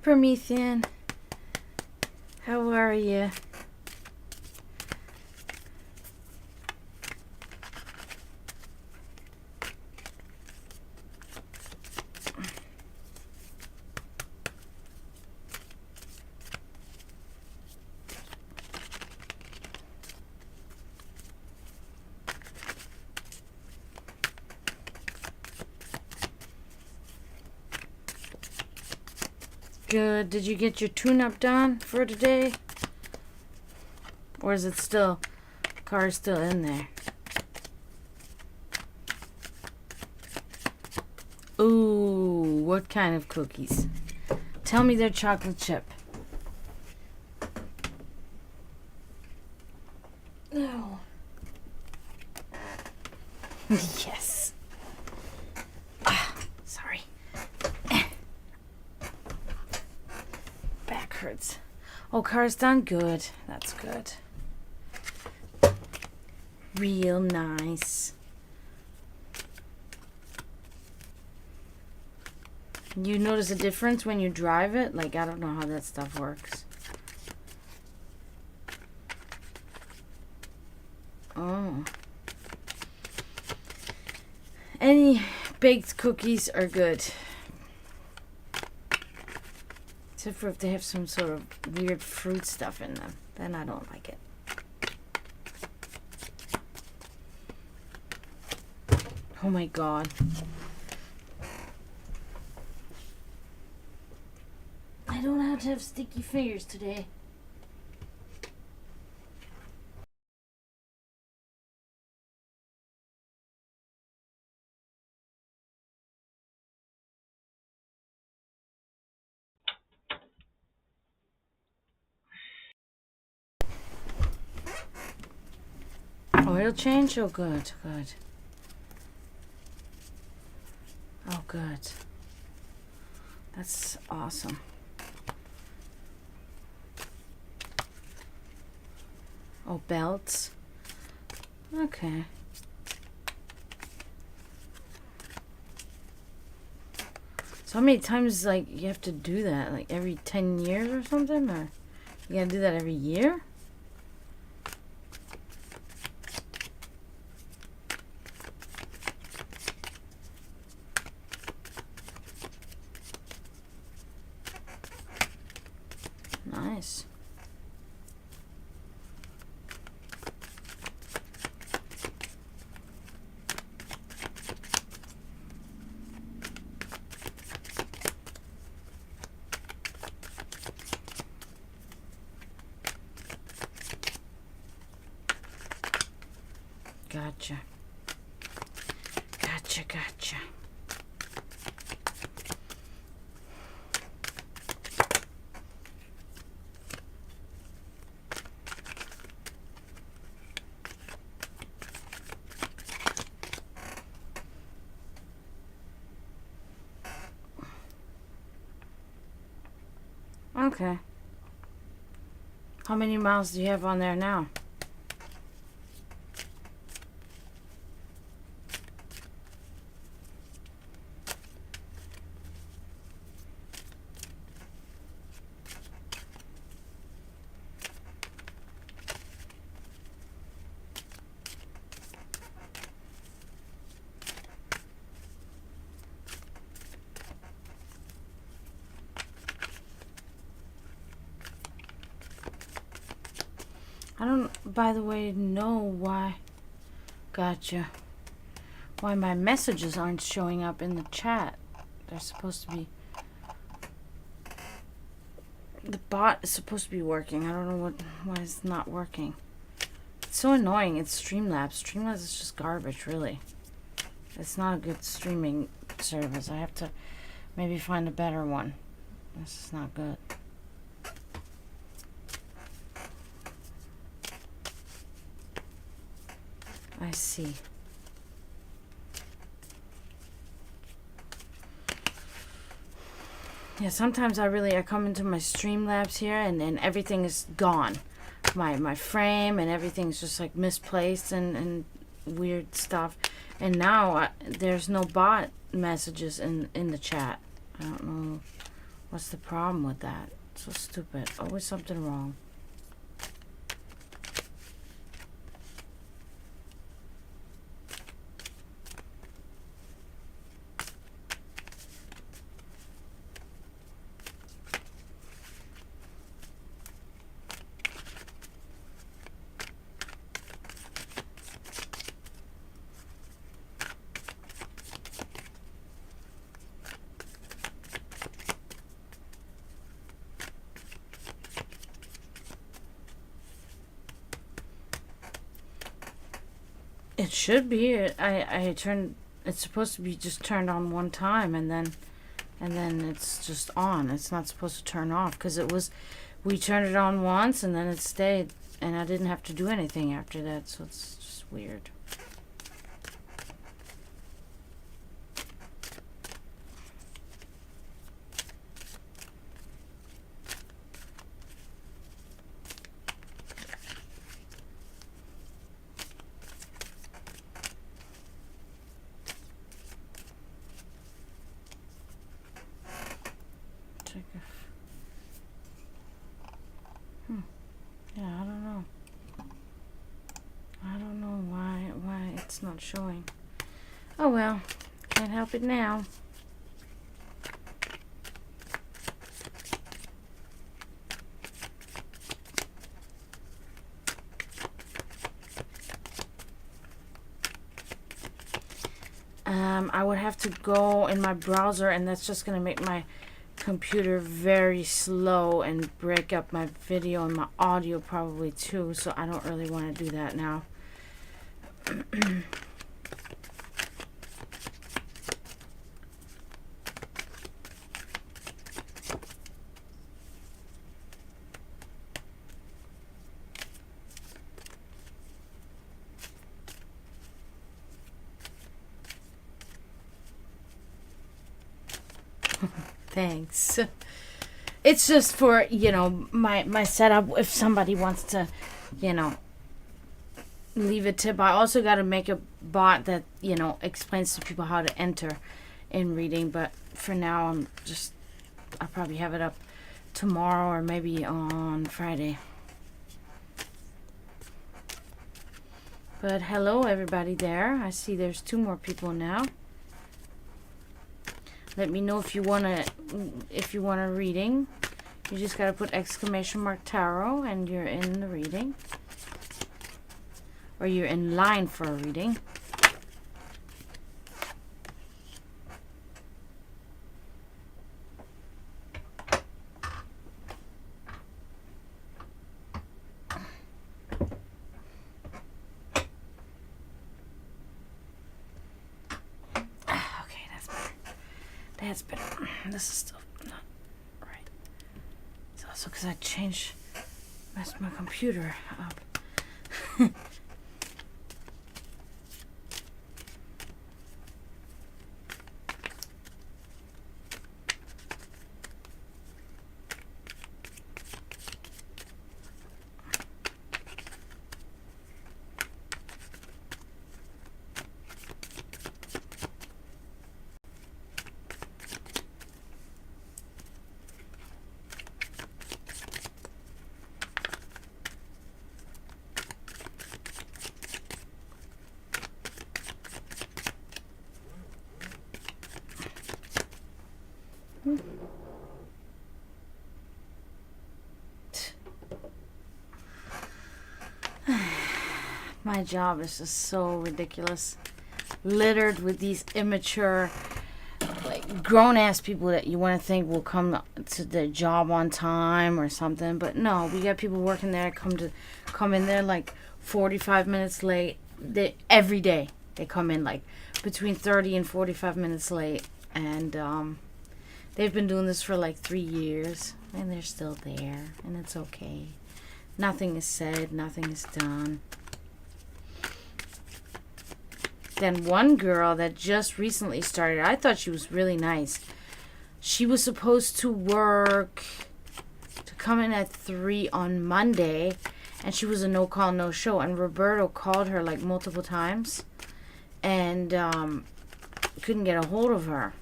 Promethean. How are you? Good. Did you get your tune-up done for today? Or is it still, car's still in there? Ooh, what kind of cookies? Tell me they're chocolate chip. No. Yes. Sorry. Back hurts. Oh, car's done? Good. That's good. Real nice. You notice a difference when you drive it? Like, I don't know how that stuff works. Oh. Any baked cookies are good. Except for if they have some sort of weird fruit stuff in them. Then I don't like it. Oh my god. I don't have to have sticky fingers today. Oil change? Oh, good, good. Oh, good. That's awesome. Oh, belts. Okay. So how many times, like, you have to do that? Like, every 10 years or something? Or you gotta do that every year? Nice. Gotcha. Gotcha, gotcha. Okay. How many miles do you have on there now? I don't, by the way, know why. Gotcha. Why my messages aren't showing up in the chat. They're supposed to be. The bot is supposed to be working. I don't know why it's not working. It's so annoying. It's Streamlabs. Streamlabs is just garbage, really. It's not a good streaming service. I have to maybe find a better one. This is not good. I see. Yeah, sometimes I come into my Streamlabs here and everything is gone. My frame and everything's just like misplaced and weird stuff. And now there's no bot messages in the chat. I don't know What's the problem with that? So stupid. Always something wrong. It should be. I turned. It's supposed to be just turned on one time, and then it's just on. It's not supposed to turn off because it was. We turned it on once, and then it stayed, and I didn't have to do anything after that. So it's just weird. Yeah, I don't know. I don't know why it's not showing. Oh well, can't help it now. I would have to go in my browser, and that's just gonna make my computer very slow and break up my video and my audio probably too, so I don't really want to do that now. Thanks. It's just for, you know, my setup. If somebody wants to, you know, leave a tip. I also got to make a bot that, you know, explains to people how to enter in reading. But for now, I'll probably have it up tomorrow or maybe on Friday. But hello, everybody there. I see there's 2 more people now. Let me know if you want a reading. You just gotta put !tarot and you're in the reading. Or you're in line for a reading. That's better. This is still not right. It's also because I messed my computer up. My job is just so ridiculous. Littered with these immature, like, grown-ass people that you want to think will come to their job on time or something. But no, we got people working there come in there like 45 minutes late. Every day they come in like between 30 and 45 minutes late. And they've been doing this for like 3 years. And they're still there. And it's okay. Nothing is said. Nothing is done. Then one girl that just recently started, I thought she was really nice. She was supposed to come in at 3 on Monday, and she was a no-call, no-show. And Roberto called her like multiple times, and couldn't get a hold of her.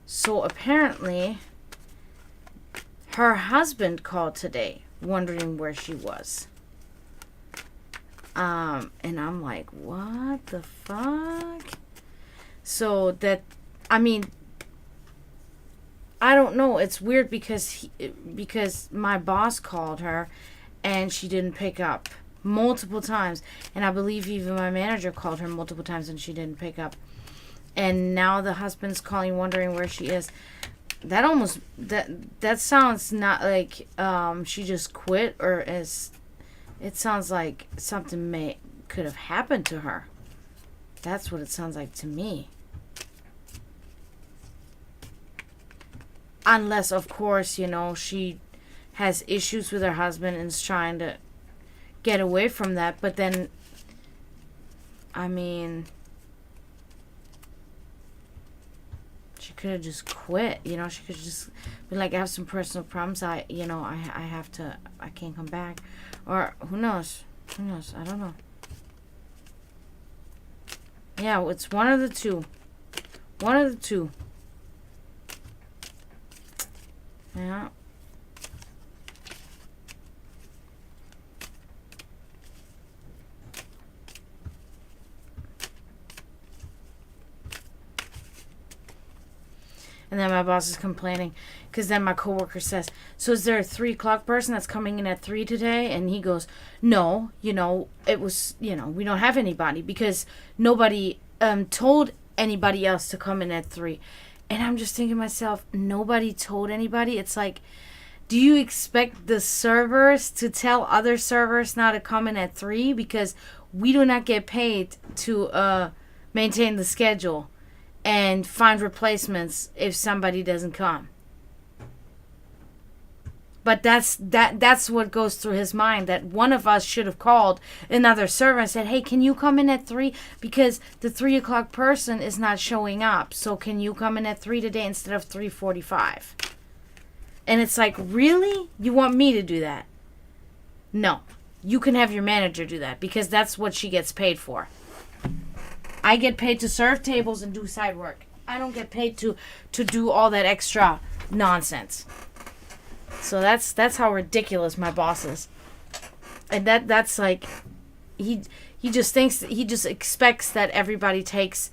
So apparently, her husband called today wondering where she was. And I'm like, what the fuck? So that, I mean, I don't know. It's weird because my boss called her and she didn't pick up multiple times. And I believe even my manager called her multiple times and she didn't pick up. And now the husband's calling wondering where she is. That sounds not like she just quit, or it sounds like something could have happened to her. That's what it sounds like to me. Unless, of course, she has issues with her husband and is trying to get away from that. But then, I mean, she could have just quit. She could have just been like, I have some personal problems. I can't come back. Or who knows? I don't know. Yeah, it's one of the two. Yeah. And then my boss is complaining because then my coworker says, so is there a 3 o'clock person that's coming in at 3 today? And he goes, no, it was, we don't have anybody because nobody told anybody else to come in at 3. And I'm just thinking to myself, nobody told anybody? It's like, do you expect the servers to tell other servers not to come in at 3? Because we do not get paid to maintain the schedule and find replacements if somebody doesn't come. But that's what goes through his mind, that one of us should have called another server and said, hey, can you come in at 3? Because the 3 o'clock person is not showing up. So can you come in at 3 today instead of 3:45? And it's like, really? You want me to do that? No. You can have your manager do that because that's what she gets paid for. I get paid to serve tables and do side work. I don't get paid to do all that extra nonsense. So that's how ridiculous my boss is. And that's like, he just expects that everybody takes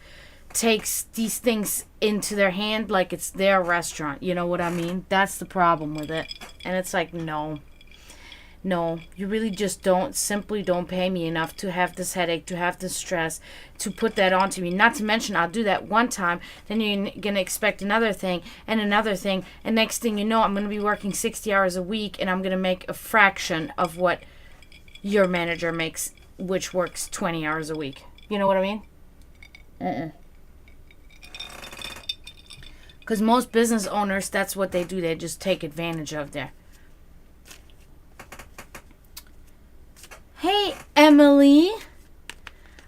these things into their hand like it's their restaurant. You know what I mean? That's the problem with it. And it's like, no, you really just simply don't pay me enough to have this headache, to have this stress, to put that onto me. Not to mention, I'll do that one time, then you're going to expect another thing, and next thing you know, I'm going to be working 60 hours a week, and I'm going to make a fraction of what your manager makes, which works 20 hours a week. You know what I mean? Because most business owners, that's what they do. They just take advantage of their... Hey, Emily.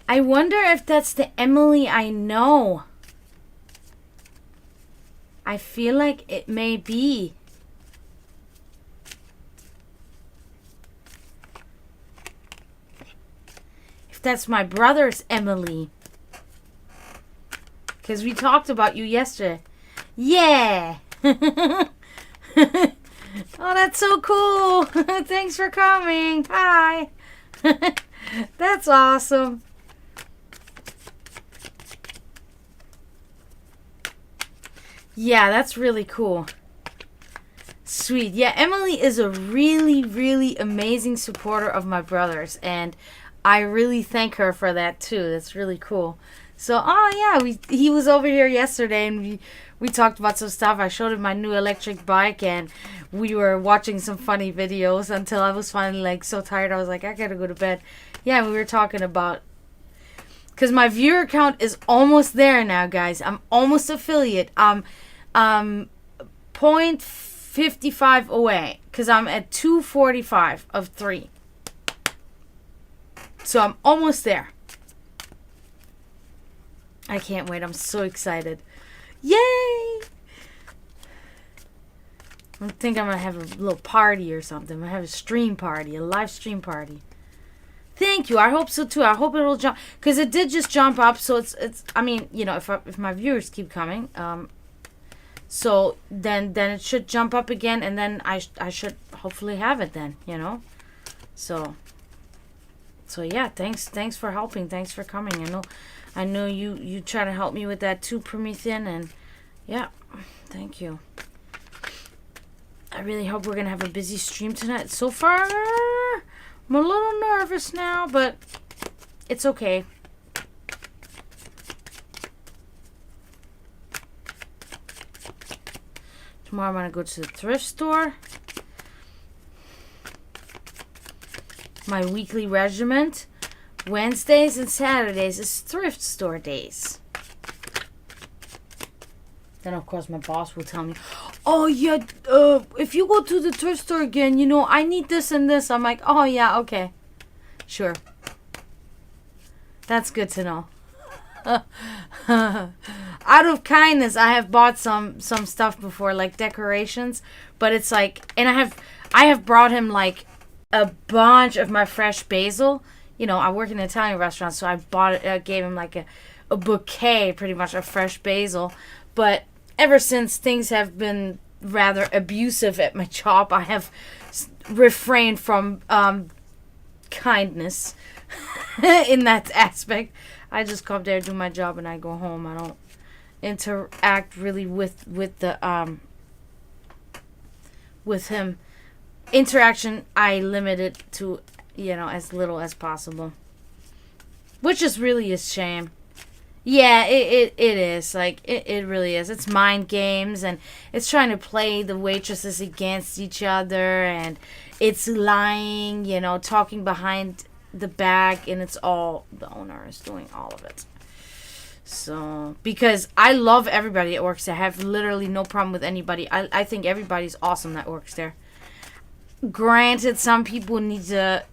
I wonder if that's the Emily I know. I feel like it may be. If that's my brother's Emily. Because we talked about you yesterday. Yeah. Oh, that's so cool. Thanks for coming. Hi. That's awesome. Yeah, that's really cool. Sweet. Yeah, Emily is a really, really amazing supporter of my brothers, and I really thank her for that too. That's really cool. So, he was over here yesterday, and we talked about some stuff. I showed him my new electric bike, and we were watching some funny videos until I was finally so tired. I was like, I gotta go to bed. Yeah, we were talking about, because my viewer count is almost there now, guys. I'm almost affiliate. I'm 0.55 away, because I'm at 245 of 3. So I'm almost there. I can't wait. I'm so excited. Yay! I think I'm going to have a little party or something. I'm going to have a stream party, a live stream party. Thank you. I hope so too. I hope it will jump, because it did just jump up. So it's. I mean, if my viewers keep coming. So then it should jump up again, and then I should hopefully have it then, you know. So yeah, thanks for helping. Thanks for coming. I know you try to help me with that too, Promethean, and yeah, thank you. I really hope we're gonna have a busy stream tonight. So far, I'm a little nervous now, but it's okay. Tomorrow I'm gonna go to the thrift store. My weekly regiment. Wednesdays and Saturdays is thrift store days. Then of course my boss will tell me, oh yeah, if you go to the thrift store again, you know, I need this and this. I'm like, oh yeah, okay. Sure. That's good to know. Out of kindness, I have bought some stuff before, like decorations, but it's like, and I have brought him like a bunch of my fresh basil. You know, I work in an Italian restaurant, so I bought it, gave him like a bouquet, pretty much, of fresh basil. But ever since things have been rather abusive at my job, I have refrained from kindness in that aspect. I just come there, do my job, and I go home. I don't interact really with him. Interaction, I limit it to, you know, as little as possible, which is really a shame. Yeah, it is. Like, it really is. It's mind games, and it's trying to play the waitresses against each other, and it's lying, you know, talking behind the back, and it's all, the owner is doing all of it. So, because I love everybody that works there. I have literally no problem with anybody. I think everybody's awesome that works there. Granted, some people need to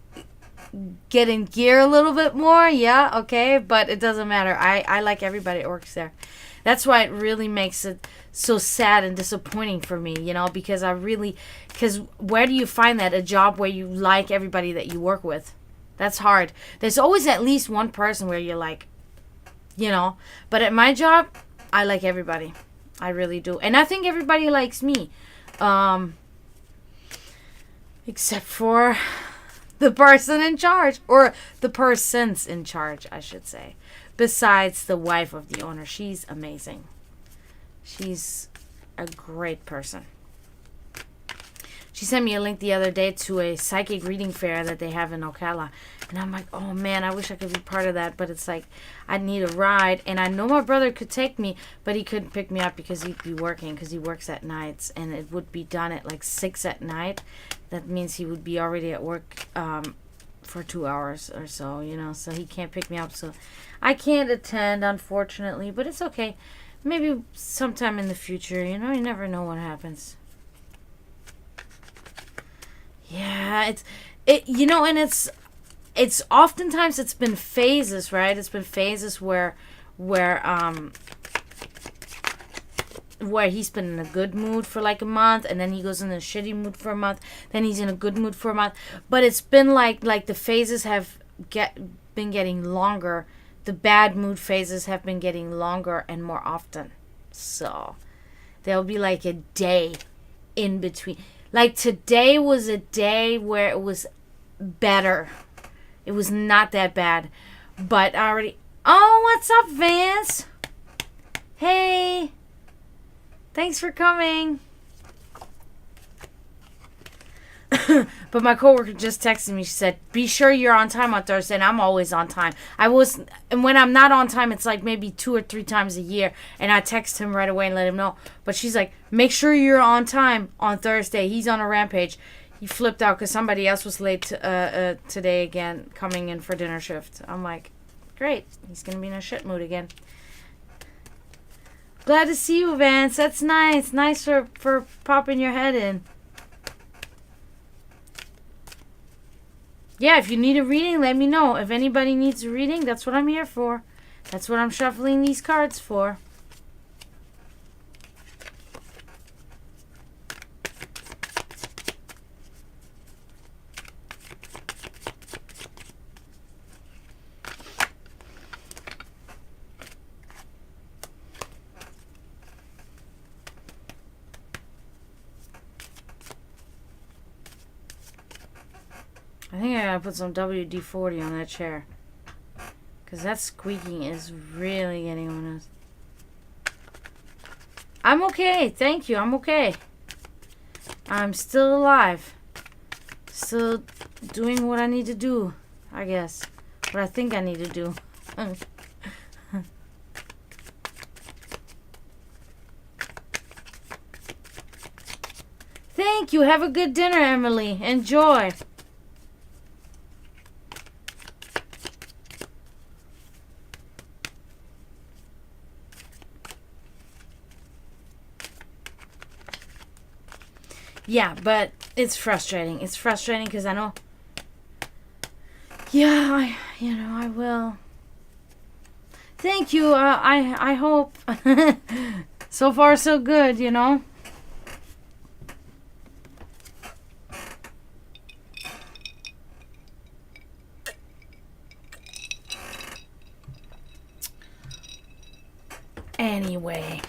get in gear a little bit more, yeah, okay, but it doesn't matter. I like everybody that works there. That's why it really makes it so sad and disappointing for me, you know, because where do you find that? A job where you like everybody that you work with? That's hard. There's always at least one person where you're like, you know, but at my job, I like everybody. I really do. And I think everybody likes me. Except for the person in charge, or the persons in charge, I should say. Besides the wife of the owner. She's amazing. She's a great person. She sent me a link the other day to a psychic reading fair that they have in Ocala. And I'm like, oh man, I wish I could be part of that. But it's like, I need a ride. And I know my brother could take me, but he couldn't pick me up because he'd be working, because he works at nights. And it would be done at like 6 at night. That means he would be already at work for 2 hours or so, you know. So he can't pick me up. So I can't attend, unfortunately. But it's okay. Maybe sometime in the future, you know. You never know what happens. Yeah, you know, and it's oftentimes it's been phases, right? It's been phases where he's been in a good mood for like a month, and then he goes in a shitty mood for a month, then he's in a good mood for a month. But it's been like the phases have been getting longer. The bad mood phases have been getting longer and more often. So there'll be like a day in between. Like today was a day where it was better. It was not that bad. But I already... Oh, what's up, Vance? Hey. Thanks for coming. But my coworker just texted me. She said, be sure you're on time on Thursday. And I'm always on time. And when I'm not on time, it's like maybe 2 or 3 times a year. And I text him right away and let him know. But she's like, make sure you're on time on Thursday. He's on a rampage. He flipped out because somebody else was late today again, coming in for dinner shift. I'm like, great. He's going to be in a shit mood again. Glad to see you, Vance. That's nice. Nice for popping your head in. Yeah, if you need a reading, let me know. If anybody needs a reading, that's what I'm here for. That's what I'm shuffling these cards for. I think I gotta put some WD-40 on that chair. Because that squeaking is really getting on us. I'm okay. Thank you. I'm okay. I'm still alive. Still doing what I need to do, I guess. What I think I need to do. Thank you. Have a good dinner, Emily. Enjoy. Yeah, but it's frustrating. It's frustrating because I know. Yeah, I will. Thank you. I hope. So far, so good, Anyway.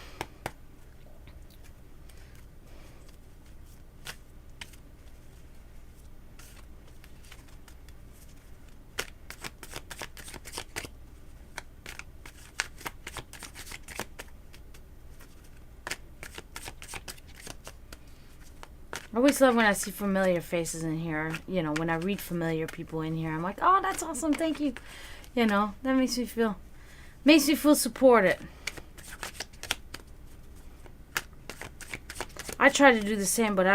I always love when I see familiar faces in here. When I read familiar people in here, I'm like, oh, that's awesome. Thank you. That makes me feel supported. I try to do the same, but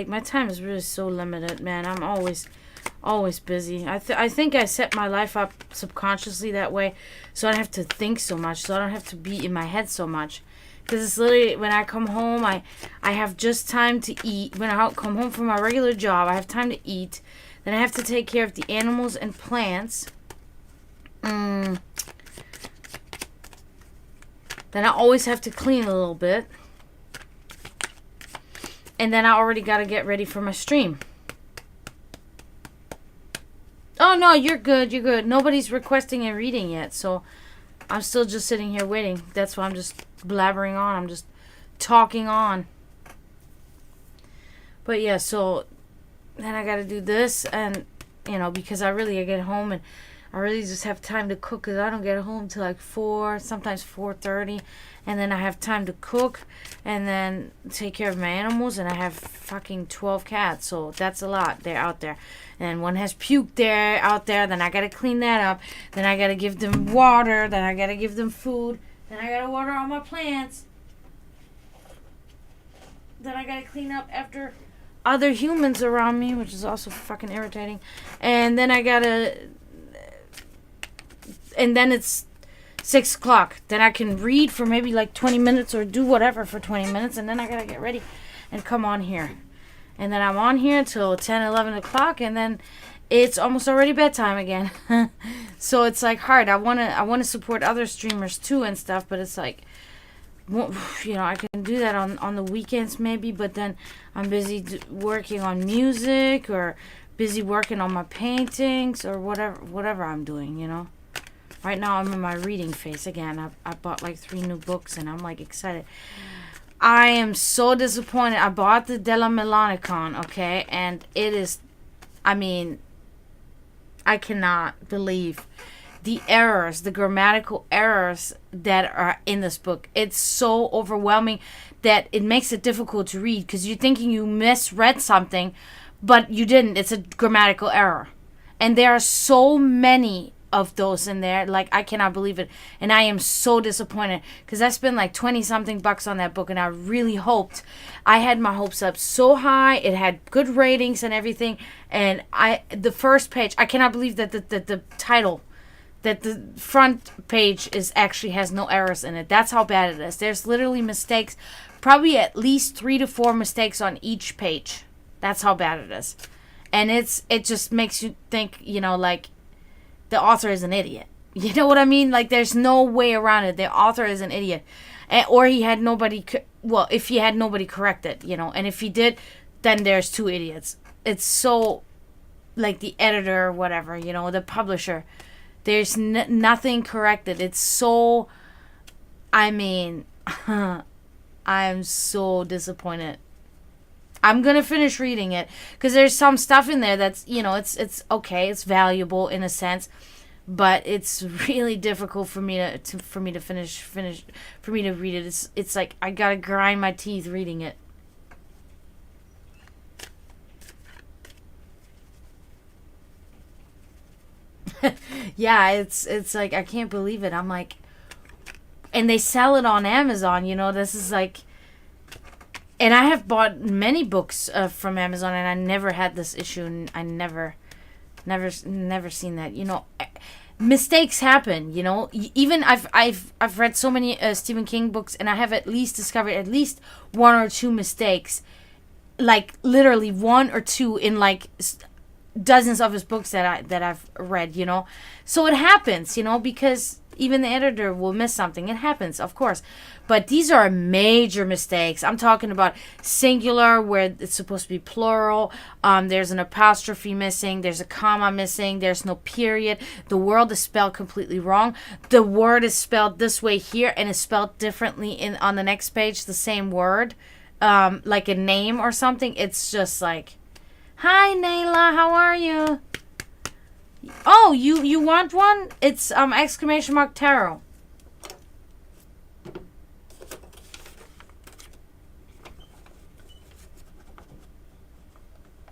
my time is really so limited, man. I'm always busy. I think I set my life up subconsciously that way, so I don't have to think so much, so I don't have to be in my head so much. Because it's literally, when I come home, I have just time to eat. When I come home from my regular job, I have time to eat. Then I have to take care of the animals and plants. Then I always have to clean a little bit. And then I already got to get ready for my stream. Oh, no, you're good. You're good. Nobody's requesting a reading yet, so I'm still just sitting here waiting. That's why I'm just blabbering on. I'm just talking on. But yeah, so then I got to do this, and because I get home and I really just have time to cook, because I don't get home till like 4, sometimes 4:30, and then I have time to cook and then take care of my animals, and I have fucking 12 cats, so that's a lot. They're out there, and one has puked there out there. Then I gotta clean that up. Then I gotta give them water. Then I gotta give them food. Then I gotta water all my plants. Then I gotta clean up after other humans around me, which is also fucking irritating. And then and then it's 6 o'clock. Then I can read for maybe like 20 minutes or do whatever for 20 minutes. And then I gotta get ready and come on here. And then I'm on here until 10, 11 o'clock. And then it's almost already bedtime again. So it's like hard. I wanna support other streamers too and stuff. But it's like, I can do that on the weekends maybe. But then I'm busy working on music, or busy working on my paintings, or whatever I'm doing, Right now I'm in my reading phase again. I bought like 3 new books, and I'm like excited. I am so disappointed. I bought the Della Melanchon, okay? And it is, I cannot believe the errors, the grammatical errors that are in this book. It's so overwhelming that it makes it difficult to read, because you're thinking you misread something, but you didn't. It's a grammatical error. And there are so many of those in there. Like, I cannot believe it. And I am so disappointed, because I spent like 20 something bucks on that book, and I really hoped. I had my hopes up so high. It had good ratings and everything. And the first page, I cannot believe that the title, that the front page actually has no errors in it. That's how bad it is. There's literally mistakes, probably at least 3 to 4 mistakes on each page. That's how bad it is. And it just makes you think, like, the author is an idiot. You know what I mean? Like, there's no way around it. The author is an idiot. Or he had nobody, if he had nobody correct it, and if he did, then there's 2 idiots. It's so, like, the editor or whatever, the publisher, there's nothing corrected. It's so, I'm so disappointed. I'm gonna finish reading it because there's some stuff in there that's, it's okay, it's valuable in a sense, but it's really difficult for me to finish for me to read it. It's like I gotta grind my teeth reading it. Yeah, it's like I can't believe it. I'm like, and they sell it on Amazon. This is like, and I have bought many books from Amazon, and I never had this issue, and I never seen that. Mistakes happen. Even I've read so many Stephen King books, and I have at least discovered at least one or two mistakes, like literally one or two in like dozens of his books that I've read. So it happens. Because even the editor will miss something. It happens, of course. But these are major mistakes. I'm talking about singular where it's supposed to be plural. There's an apostrophe missing. There's a comma missing. There's no period. The word is spelled completely wrong. The word is spelled this way here and is spelled differently on the next page, the same word. Like a name or something. It's just like, hi, Nayla, how are you? Oh, you want one? It's exclamation mark tarot.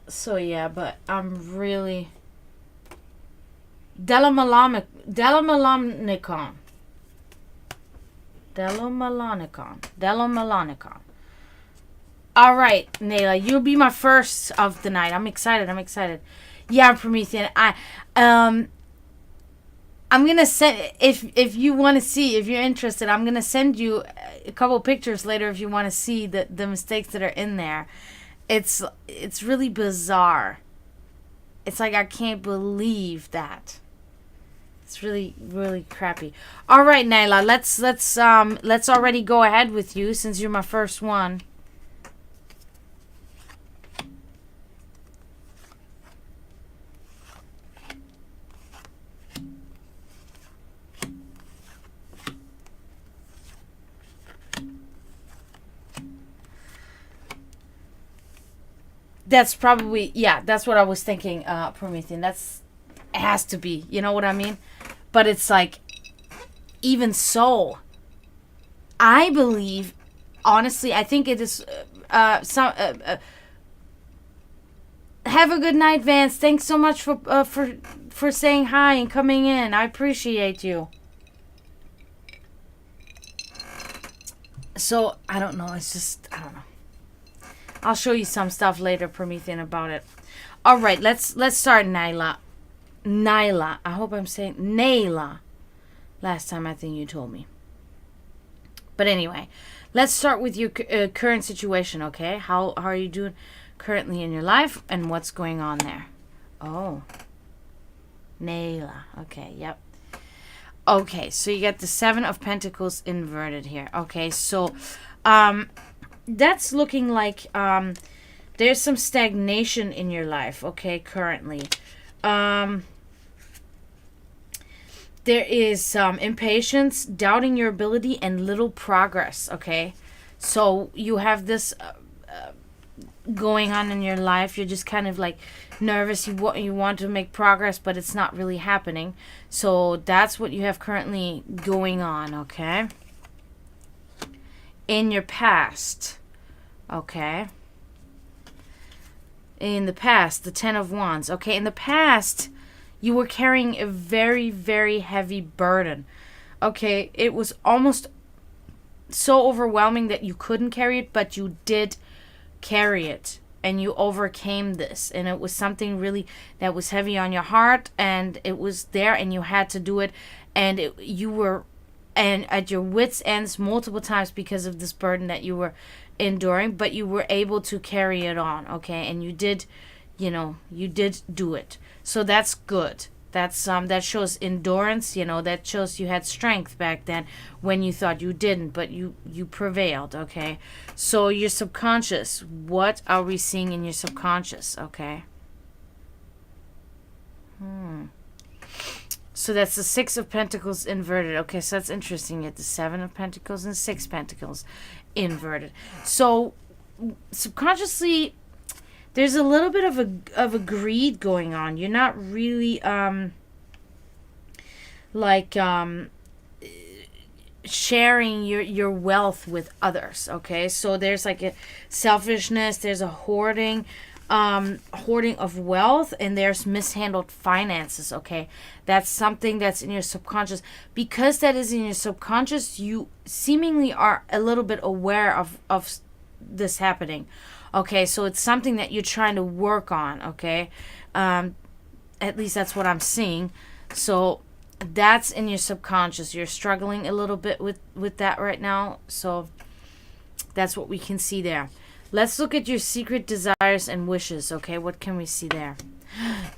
So yeah, but I'm really Delamalanicon. All right, Nayla, you'll be my first of the night. I'm excited. Yeah, Promethean. I'm gonna send, if you want to see, if you're interested, I'm gonna send you a couple pictures later if you want to see the mistakes that are in there. It's really bizarre. It's like I can't believe that. It's really, really crappy. All right, Nayla, let's already go ahead with you since you're my first one. That's probably, yeah, that's what I was thinking, Promethean. It has to be, you know what I mean? But it's like, even so, I believe, honestly, I think it is, have a good night, Vance. Thanks so much for saying hi and coming in. I appreciate you. So, I don't know, I don't know. I'll show you some stuff later, Promethean, about it. All right, let's start, Nyla. I hope I'm saying Nayla. Last time I think you told me. But anyway, let's start with your current situation, okay? How are you doing currently in your life and what's going on there? Oh. Nayla. Okay, yep. Okay, so you got the Seven of Pentacles inverted here. Okay, so that's looking like there's some stagnation in your life, okay, currently. There is some impatience, doubting your ability, and little progress, okay? So you have this going on in your life. You're just kind of like nervous. You want to make progress, but it's not really happening. So that's what you have currently going on, okay? In your past, okay? In the past, the Ten of Wands, okay? In the past, you were carrying a very, very heavy burden, okay? It was almost so overwhelming that you couldn't carry it, but you did carry it, and you overcame this, and it was something really that was heavy on your heart, and it was there, and you had to do it, and you were at your wits' ends multiple times because of this burden that you were enduring, but you were able to carry it on, okay? And you did do it. So that's good. That's that shows endurance, that shows you had strength back then when you thought you didn't, but you prevailed, okay? So your subconscious, what are we seeing in your subconscious, okay? So that's the Six of Pentacles inverted. Okay, so that's interesting. You have the Seven of Pentacles and Six Pentacles inverted. So subconsciously, there's a little bit of a greed going on. You're not really like sharing your wealth with others. Okay, so there's like a selfishness. There's a hoarding of wealth, and there's mishandled finances. Okay, that's something that's in your subconscious. Because that is in your subconscious, you seemingly are a little bit aware of this happening. Okay, so it's something that you're trying to work on. Okay, at least that's what I'm seeing. So that's in your subconscious. You're struggling a little bit with that right now. So that's what we can see there. Let's look at your secret desires and wishes. Okay, what can we see there?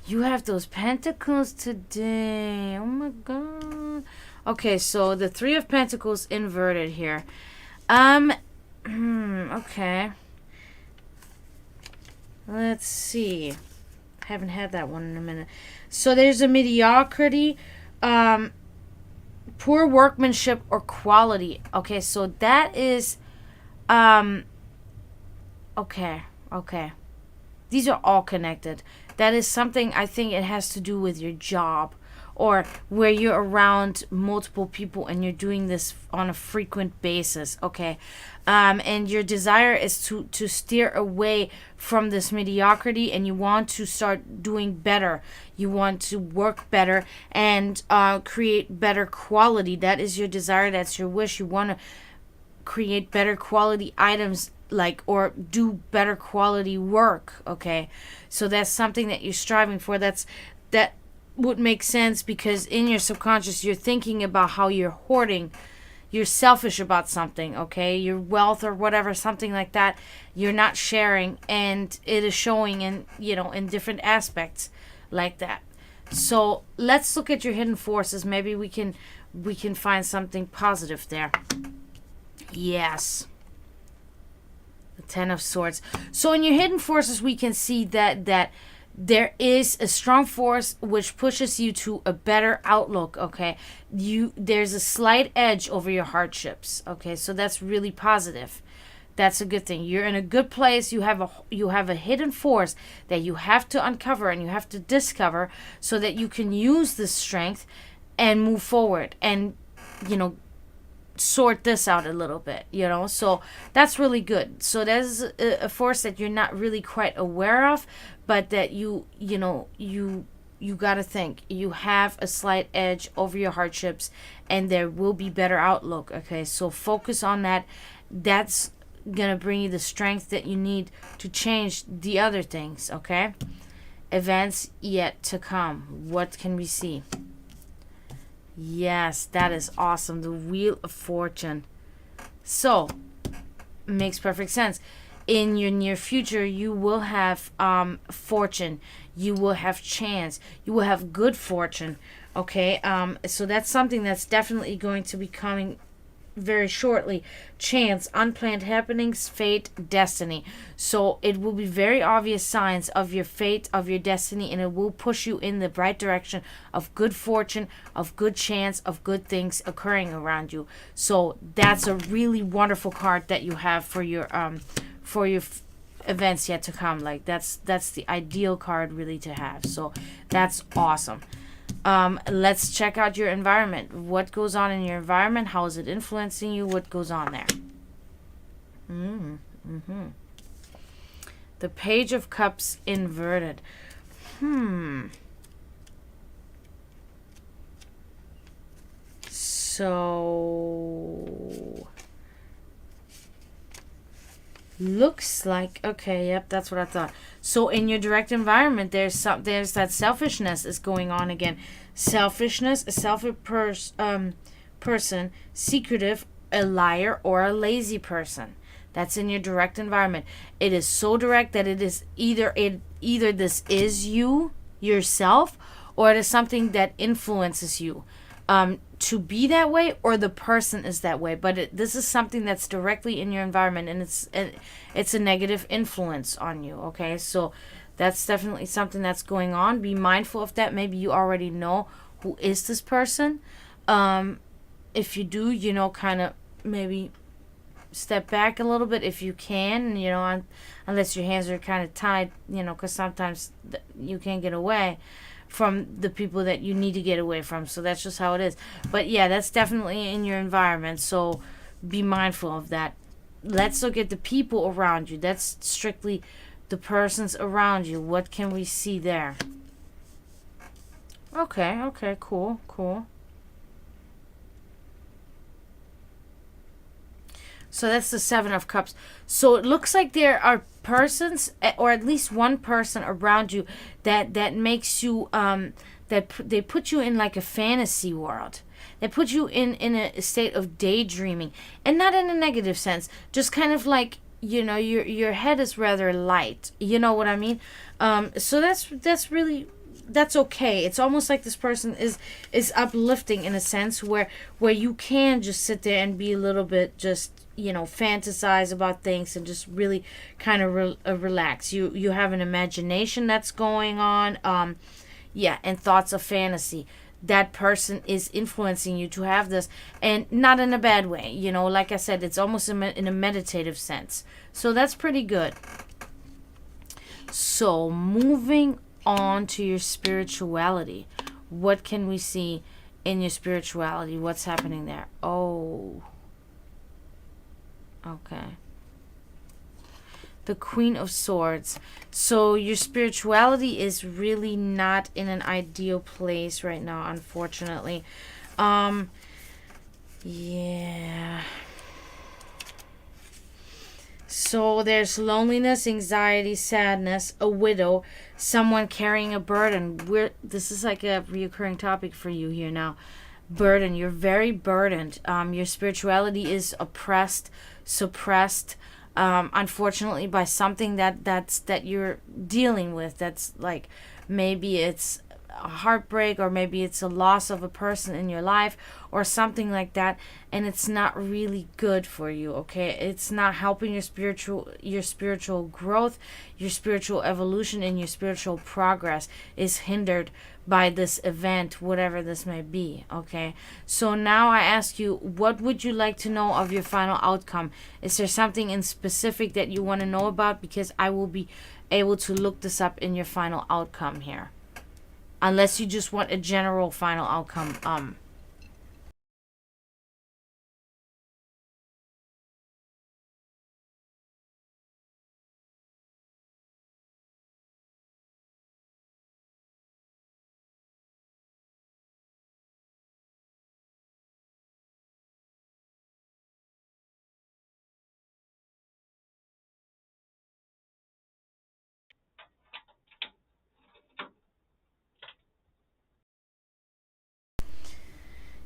You have those pentacles today. Oh my god. Okay, so the Three of Pentacles inverted here. Okay. Let's see. Haven't had that one in a minute. So there's a mediocrity, poor workmanship or quality. Okay, so that is okay. These are all connected. That is something, I think it has to do with your job, or where you're around multiple people and you're doing this on a frequent basis. Okay, and your desire is to steer away from this mediocrity, and you want to start doing better. You want to work better and create better quality. That is your desire. That's your wish. You want to create better quality items, like, or do better quality work. Okay, so that's something that you're striving for. That would make sense, because in your subconscious you're thinking about how you're hoarding, you're selfish about something. Okay, your wealth or whatever, something like that, you're not sharing, and it is showing in, in different aspects like that. So let's look at your hidden forces. Maybe we can find something positive there. Yes, the Ten of Swords. So in your hidden forces, we can see that there is a strong force which pushes you to a better outlook. Okay, there's a slight edge over your hardships. Okay, so that's really positive. That's a good thing. You're in a good place. You have a hidden force that you have to uncover and you have to discover, so that you can use this strength and move forward and sort this out a little bit. So that's really good. So there's a force that you're not really quite aware of, but that you got to think you have a slight edge over your hardships, and there will be better outlook. Okay, so focus on that. That's gonna bring you the strength that you need to change the other things. Okay, events yet to come. What can we see? Yes, that is awesome. The Wheel of Fortune. So, makes perfect sense. In your near future, you will have fortune. You will have chance. You will have good fortune. Okay, so that's something that's definitely going to be coming very shortly. Chance, unplanned happenings, fate, destiny. So it will be very obvious signs of your fate, of your destiny, and it will push you in the right direction of good fortune, of good chance, of good things occurring around you. So that's a really wonderful card that you have for your events yet to come. Like that's the ideal card really to have. So that's awesome. Let's check out your environment. What goes on in your environment? How is it influencing you? What goes on there? The Page of Cups inverted. So looks like, okay, yep, that's what I thought. So in your direct environment, there's that selfishness is going on again. Selfishness, a selfish person, secretive, a liar, or a lazy person. That's in your direct environment. It is so direct that it is either this is you yourself, or it is something that influences you to be that way, or the person is that way. But this is something that's directly in your environment, and it's a negative influence on you. Okay, so that's definitely something that's going on. Be mindful of that. Maybe you already know who is this person. If you do, kind of maybe step back a little bit if you can, you know, unless your hands are kind of tied, you know, because sometimes you can't get away from the people that you need to get away from. So that's just how it is. But yeah, that's definitely in your environment. So be mindful of that. Let's look at the people around you. That's strictly the persons around you. What can we see there? Okay, cool. So that's the Seven of Cups. So it looks like there are persons, or at least one person around you that makes you they put you in like a fantasy world. They put you in a state of daydreaming, and not in a negative sense. Just kind of like, you know, your head is rather light. You know what I mean? So that's okay. It's almost like this person is uplifting in a sense where you can just sit there and be a little bit just, you know, fantasize about things and just really kind of relax. You have an imagination that's going on, and thoughts of fantasy. That person is influencing you to have this, and not in a bad way. You know, like I said, it's almost in a meditative sense. So that's pretty good. So moving on to your spirituality. What can we see in your spirituality? What's happening there? Oh, okay. The Queen of Swords. So your spirituality is really not in an ideal place right now, unfortunately. Yeah. So there's loneliness, anxiety, sadness, a widow, someone carrying a burden. This is like a reoccurring topic for you here now. Burden. You're very burdened. Your spirituality is oppressed, suppressed, unfortunately, by something that you're dealing with. That's like, maybe it's a heartbreak, or maybe it's a loss of a person in your life, or something like that, and it's not really good for you. Okay, it's not helping your spiritual growth, your spiritual evolution, and your spiritual progress is hindered by this event, whatever this may be. Okay, so now I ask you, what would you like to know of your final outcome? Is there something in specific that you want to know about? Because I will be able to look this up in your final outcome here, unless you just want a general final outcome.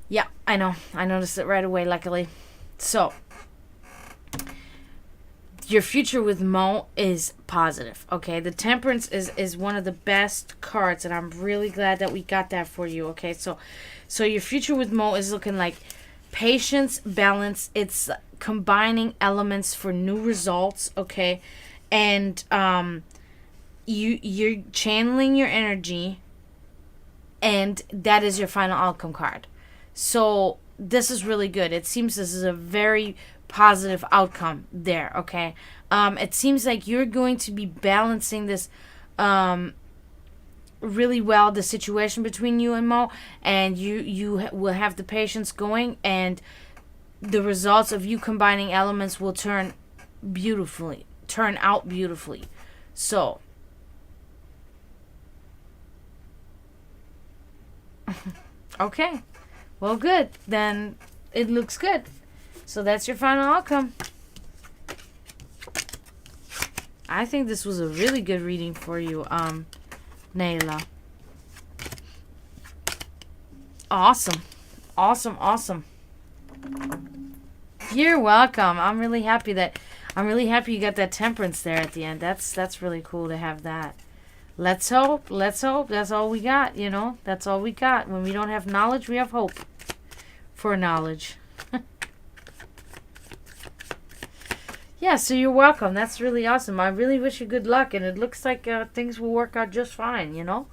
Yeah, I know. I noticed it right away, luckily. So, your future with Mo is positive, okay? The Temperance is one of the best cards, and I'm really glad that we got that for you, okay? So your future with Mo is looking like patience, balance. It's combining elements for new results, okay? And you're channeling your energy, and that is your final outcome card. So this is really good. It seems this is a very positive outcome there, okay? It seems like you're going to be balancing this really well, the situation between you and Mo, and you will have the patience going, and the results of you combining elements will turn out beautifully. So okay. Well, good. Then it looks good. So that's your final outcome. I think this was a really good reading for you, Nayla. Awesome. You're welcome. I'm really happy you got that Temperance there at the end. That's really cool to have that. Let's hope. That's all we got, you know. That's all we got. When we don't have knowledge, we have hope for knowledge. Yeah, so you're welcome. That's really awesome. I really wish you good luck, and it looks like things will work out just fine, you know.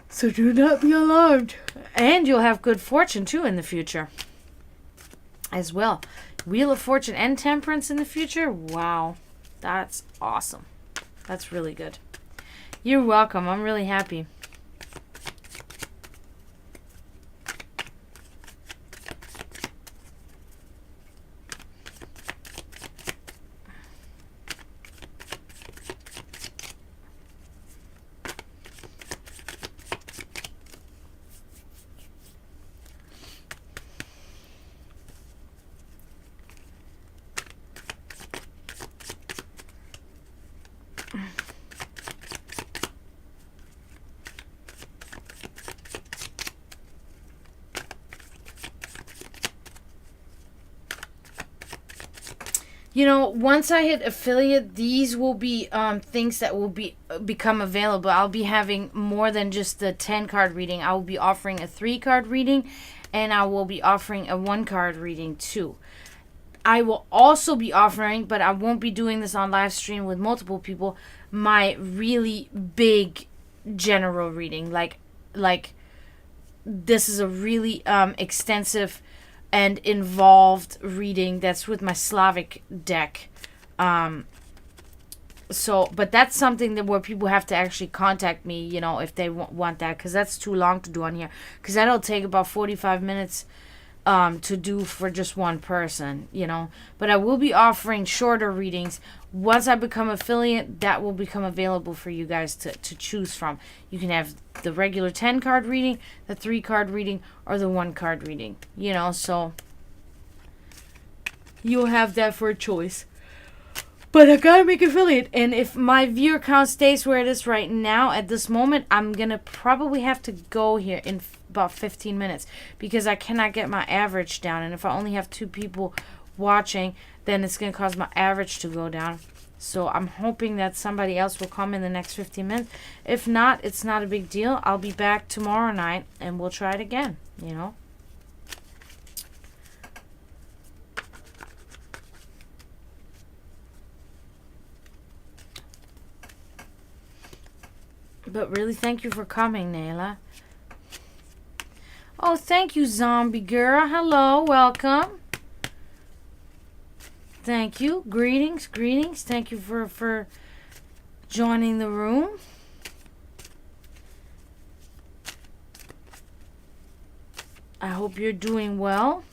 So do not be alarmed. And you'll have good fortune, too, in the future as well. Wheel of Fortune and Temperance in the future? Wow. That's awesome. That's really good. You're welcome. I'm really happy. You know, once I hit affiliate, these will be things that will become available. I'll be having more than just the 10 card reading. I will be offering a 3 card reading, and I will be offering a 1 card reading too. I will also be offering, but I won't be doing this on live stream with multiple people, my really big general reading. Like this is a really extensive and involved reading that's with my Slavic deck. But that's something that where people have to actually contact me, you know, if they want that, because that's too long to do on here. Because that'll take about 45 minutes to do for just one person, you know. But I will be offering shorter readings. Once I become affiliate, that will become available for you guys to choose from. You can have the regular 10 card reading, the 3 card reading, or the 1 card reading, you know. So you'll have that for a choice. But I gotta make affiliate, and if my viewer count stays where it is right now at this moment, I'm gonna probably have to go here in about 15 minutes because I cannot get my average down. And if I only have 2 people watching, then it's gonna cause my average to go down. So I'm hoping that somebody else will come in the next 15 minutes. If not, it's not a big deal. I'll be back tomorrow night and we'll try it again, you know. But really, thank you for coming, Nayla. Oh, thank you, Zombie Girl. Hello, welcome. Thank you. Greetings, greetings. Thank you for joining the room. I hope you're doing well.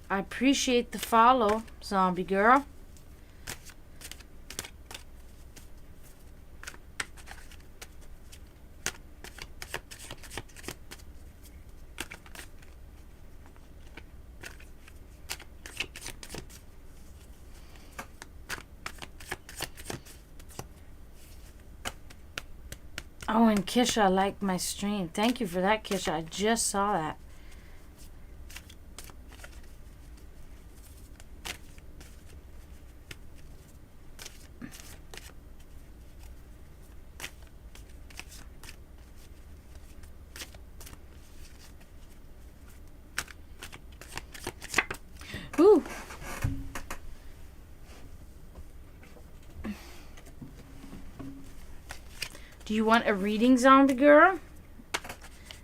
I appreciate the follow, Zombie Girl. Oh, and Kisha liked my stream. Thank you for that, Kisha. I just saw that. Ooh. Do you want a reading, Zombie Girl?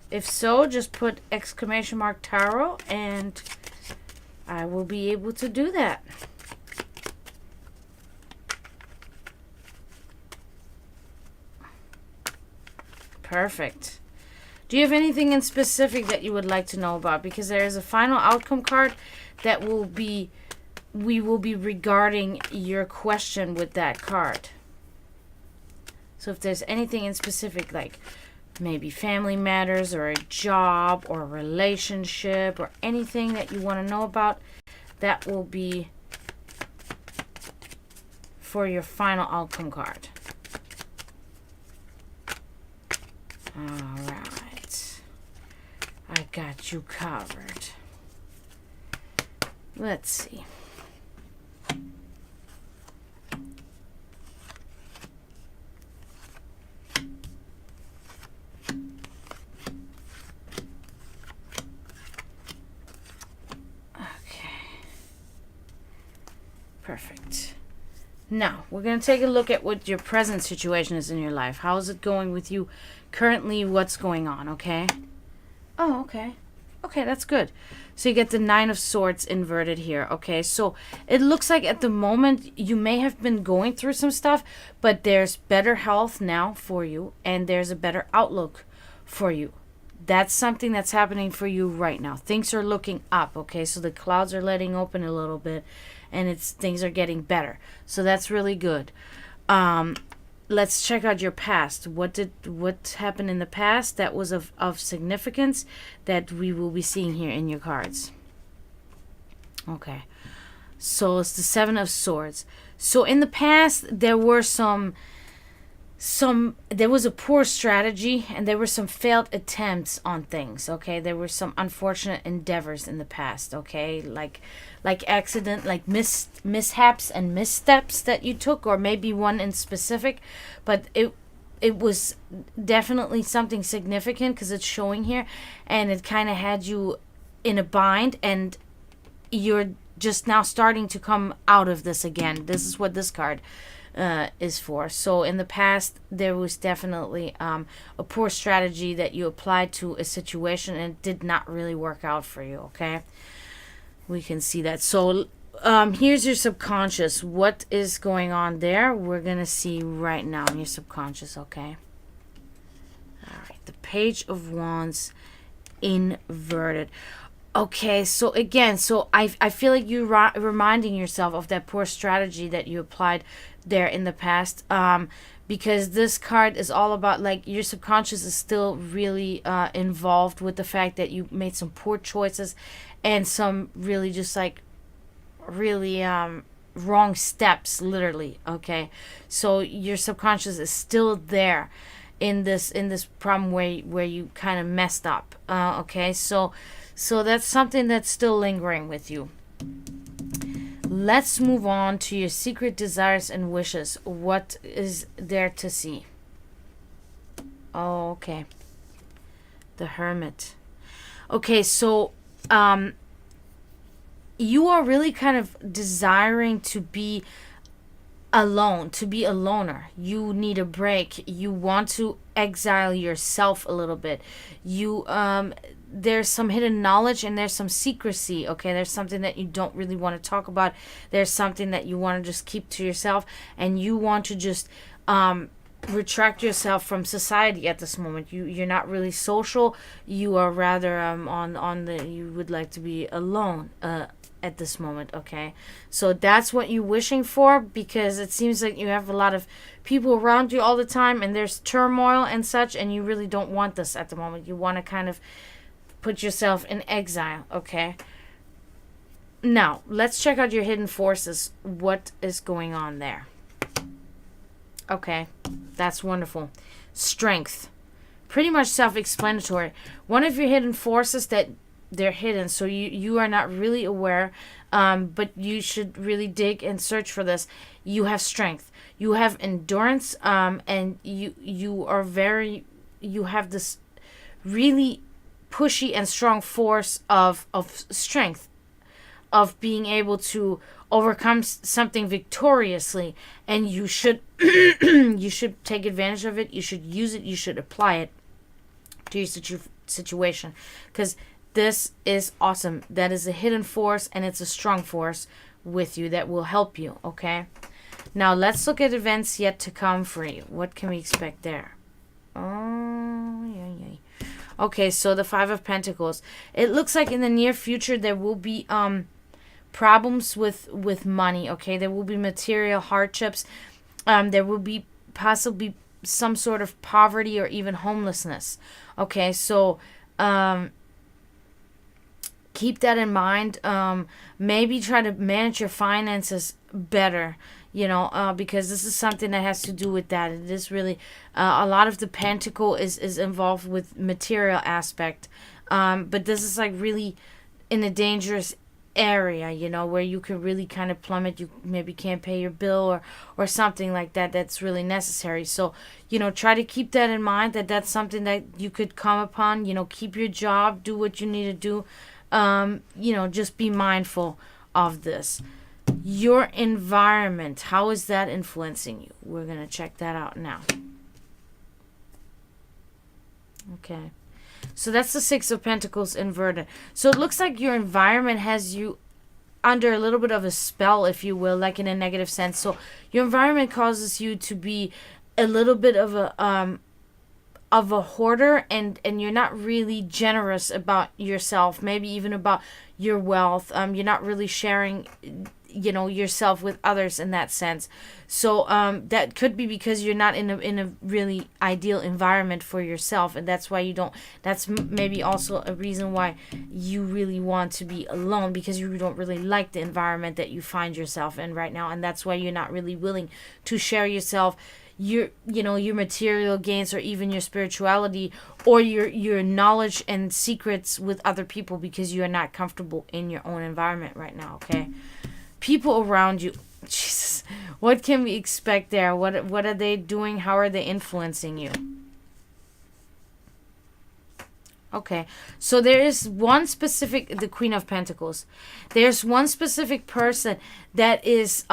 If so, just put exclamation mark tarot and I will be able to do that. Perfect. Do you have anything in specific that you would like to know about? Because there is a final outcome card that we will be regarding your question with that card. So if there's anything in specific, like maybe family matters or a job or a relationship or anything that you want to know about, that will be for your final outcome card. All right. I got you covered. Let's see. Perfect. Now, we're going to take a look at what your present situation is in your life. How is it going with you currently? What's going on, okay? Oh, okay. Okay, that's good. So you get the Nine of Swords inverted here, okay? So it looks like at the moment you may have been going through some stuff, but there's better health now for you, and there's a better outlook for you. That's something that's happening for you right now. Things are looking up, okay? So the clouds are letting open a little bit, and things are getting better. So that's really good. Let's check out your past. What happened in the past that was of significance that we will be seeing here in your cards. Okay. So it's the Seven of Swords. So in the past there were there was a poor strategy, and there were some failed attempts on things, okay? There were some unfortunate endeavors in the past, okay? Like accident, like mishaps and missteps that you took, or maybe one in specific, but it was definitely something significant because it's showing here, and it kind of had you in a bind, and you're just now starting to come out of this again. This is what this card is for. So in the past there was definitely a poor strategy that you applied to a situation, and it did not really work out for you, okay? We can see that. So here's your subconscious. What is going on there? We're gonna see right now in your subconscious, okay? All right, the Page of Wands inverted. Okay, so again, so I feel like you're reminding yourself of that poor strategy that you applied there in the past, because this card is all about, like, your subconscious is still really involved with the fact that you made some poor choices and some really just like really wrong steps, literally, okay? So your subconscious is still there in this problem where you kind of messed up, okay? So that's something that's still lingering with you. Let's move on to your secret desires and wishes. What is there to see? Oh, okay. The Hermit. Okay, so you are really kind of desiring to be alone, to be a loner. You need a break. You want to exile yourself a little bit. You there's some hidden knowledge and there's some secrecy, okay? There's something that you don't really want to talk about. There's something that you want to just keep to yourself, and you want to just retract yourself from society at this moment. You're not really social. You are rather you would like to be alone at this moment, okay? So that's what you're wishing for, because it seems like you have a lot of people around you all the time, and there's turmoil and such, and you really don't want this at the moment. You want to kind of put yourself in exile, okay? Now, let's check out your hidden forces. What is going on there? Okay, that's wonderful. Strength. Pretty much self-explanatory. One of your hidden forces that they're hidden, so you are not really aware, but you should really dig and search for this. You have strength. You have endurance, and you have this really pushy and strong force of strength, of being able to overcome something victoriously, and you should you should take advantage of it. You should use it. You should apply it to your situation, because this is awesome. That is a hidden force, and it's a strong force with you that will help you, okay? Now let's look at events yet to come for you. What can we expect there? Oh, yeah. Okay, so the Five of Pentacles. It looks like in the near future there will be problems with money, okay? There will be material hardships. There will be possibly some sort of poverty or even homelessness. Okay, so keep that in mind. Maybe try to manage your finances better, because this is something that has to do with that. It is really a lot of the pentacle is involved with material aspect, but this is like really in a dangerous area, where you can really kind of plummet. You maybe can't pay your bill or something like that that's really necessary. So try to keep that in mind, that's something that you could come upon. Keep your job, do what you need to do. Just be mindful of this. Your environment, how is that influencing you? We're going to check that out now. Okay. So that's the Six of Pentacles inverted. So it looks like your environment has you under a little bit of a spell, if you will, like in a negative sense. So your environment causes you to be a little bit of a hoarder, and you're not really generous about yourself, maybe even about your wealth. You're not really sharing, you know, yourself with others in that sense. So that could be because you're not in a really ideal environment for yourself, and that's why you don't. That's maybe also a reason why you really want to be alone, because you don't really like the environment that you find yourself in right now, and that's why you're not really willing to share yourself, your material gains, or even your spirituality, or your knowledge and secrets with other people, because you are not comfortable in your own environment right now. Okay, people around you, Jesus, what can we expect there? What are they doing? How are they influencing you? Okay, so there is one specific, the Queen of Pentacles, there's one specific person that is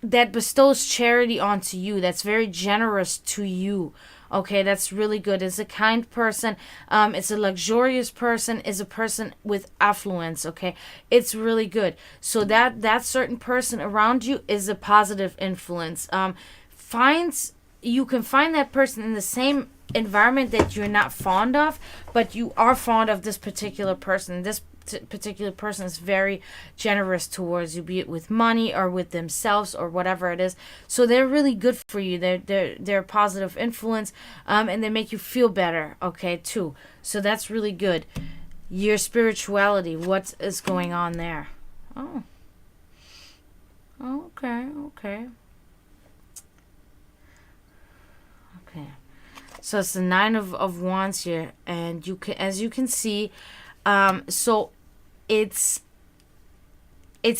that bestows charity onto you, that's very generous to you. Okay, that's really good. It's a kind person. It's a luxurious person. Is a person with affluence. Okay, it's really good. So that certain person around you is a positive influence. You can find that person in the same environment that you're not fond of, but you are fond of this particular person. This particular person is very generous towards you, be it with money or with themselves or whatever it is. So they're really good for you. They're a positive influence, and they make you feel better, okay, too. So that's really good. Your spirituality, what is going on there? Oh, okay. So it's the Nine of Wands here, and you can, as you can see, so it's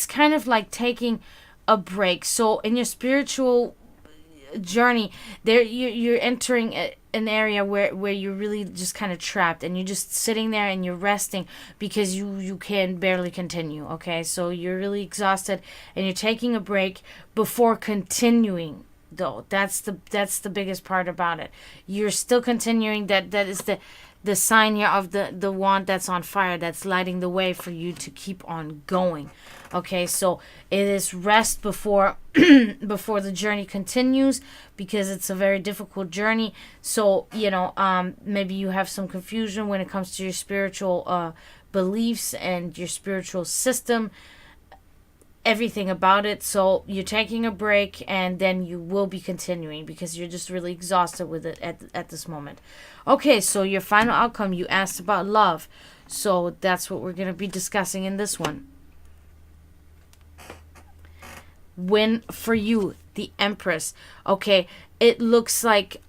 kind of like taking a break. So in your spiritual journey, there you're entering an area where you're really just kind of trapped, and you're just sitting there and you're resting because you can barely continue. Okay, so you're really exhausted, and you're taking a break before continuing. Though that's the biggest part about it. You're still continuing. That is the sign here of the wand that's on fire, that's lighting the way for you to keep on going. Okay, so it is rest before before the journey continues, because it's a very difficult journey. So maybe you have some confusion when it comes to your spiritual beliefs and your spiritual system, everything about it. So you're taking a break, and then you will be continuing because you're just really exhausted with it at this moment. Okay, so your final outcome, you asked about love. So that's what we're going to be discussing in this one. When for you, the Empress. Okay, it looks like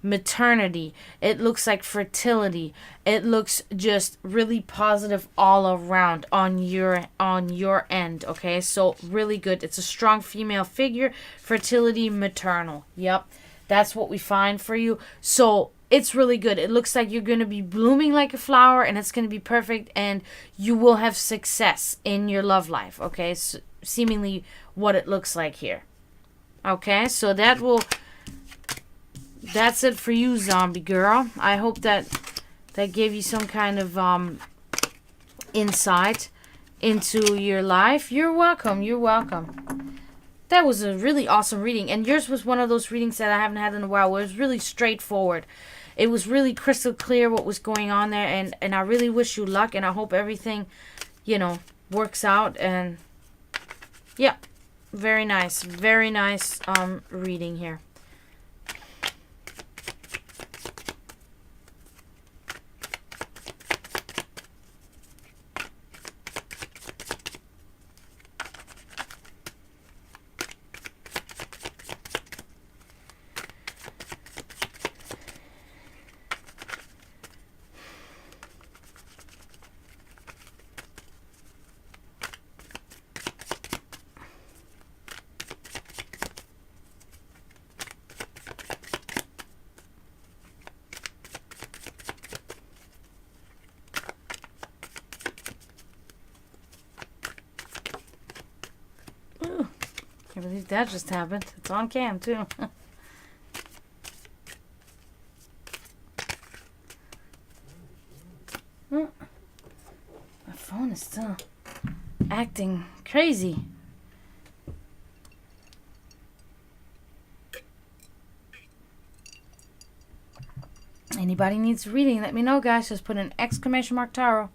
maternity, it looks like fertility, it looks just really positive all around on your end. Okay, so really good. It's a strong female figure, fertility, maternal. Yep, that's what we find for you. So it's really good. It looks like you're going to be blooming like a flower, and it's going to be perfect, and you will have success in your love life. Okay, so seemingly what it looks like here. Okay, so that's it for you, zombie girl. I hope that gave you some kind of insight into your life. You're welcome. You're welcome. That was a really awesome reading. And yours was one of those readings that I haven't had in a while, where it was really straightforward. It was really crystal clear what was going on there. And I really wish you luck. And I hope everything, works out. And yeah, very nice. Very nice reading here. Can't believe that just happened. It's on cam, too. My phone is still acting crazy. Anybody needs reading, let me know, guys. Just put an exclamation mark tarot.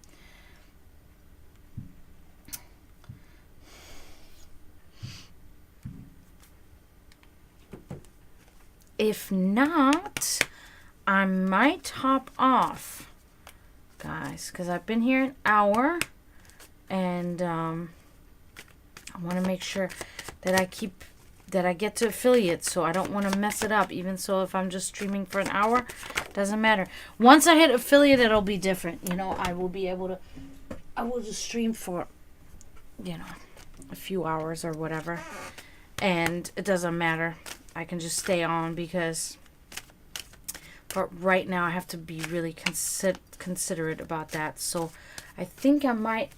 If not, I might hop off, guys, because I've been here an hour, and I want to make sure that I get to affiliate, so I don't want to mess it up. Even so, if I'm just streaming for an hour, doesn't matter. Once I hit affiliate, it'll be different. You know, I will just stream for, you know, a few hours or whatever, and it doesn't matter. I can just stay on because, but right now I have to be really considerate about that. So I think I might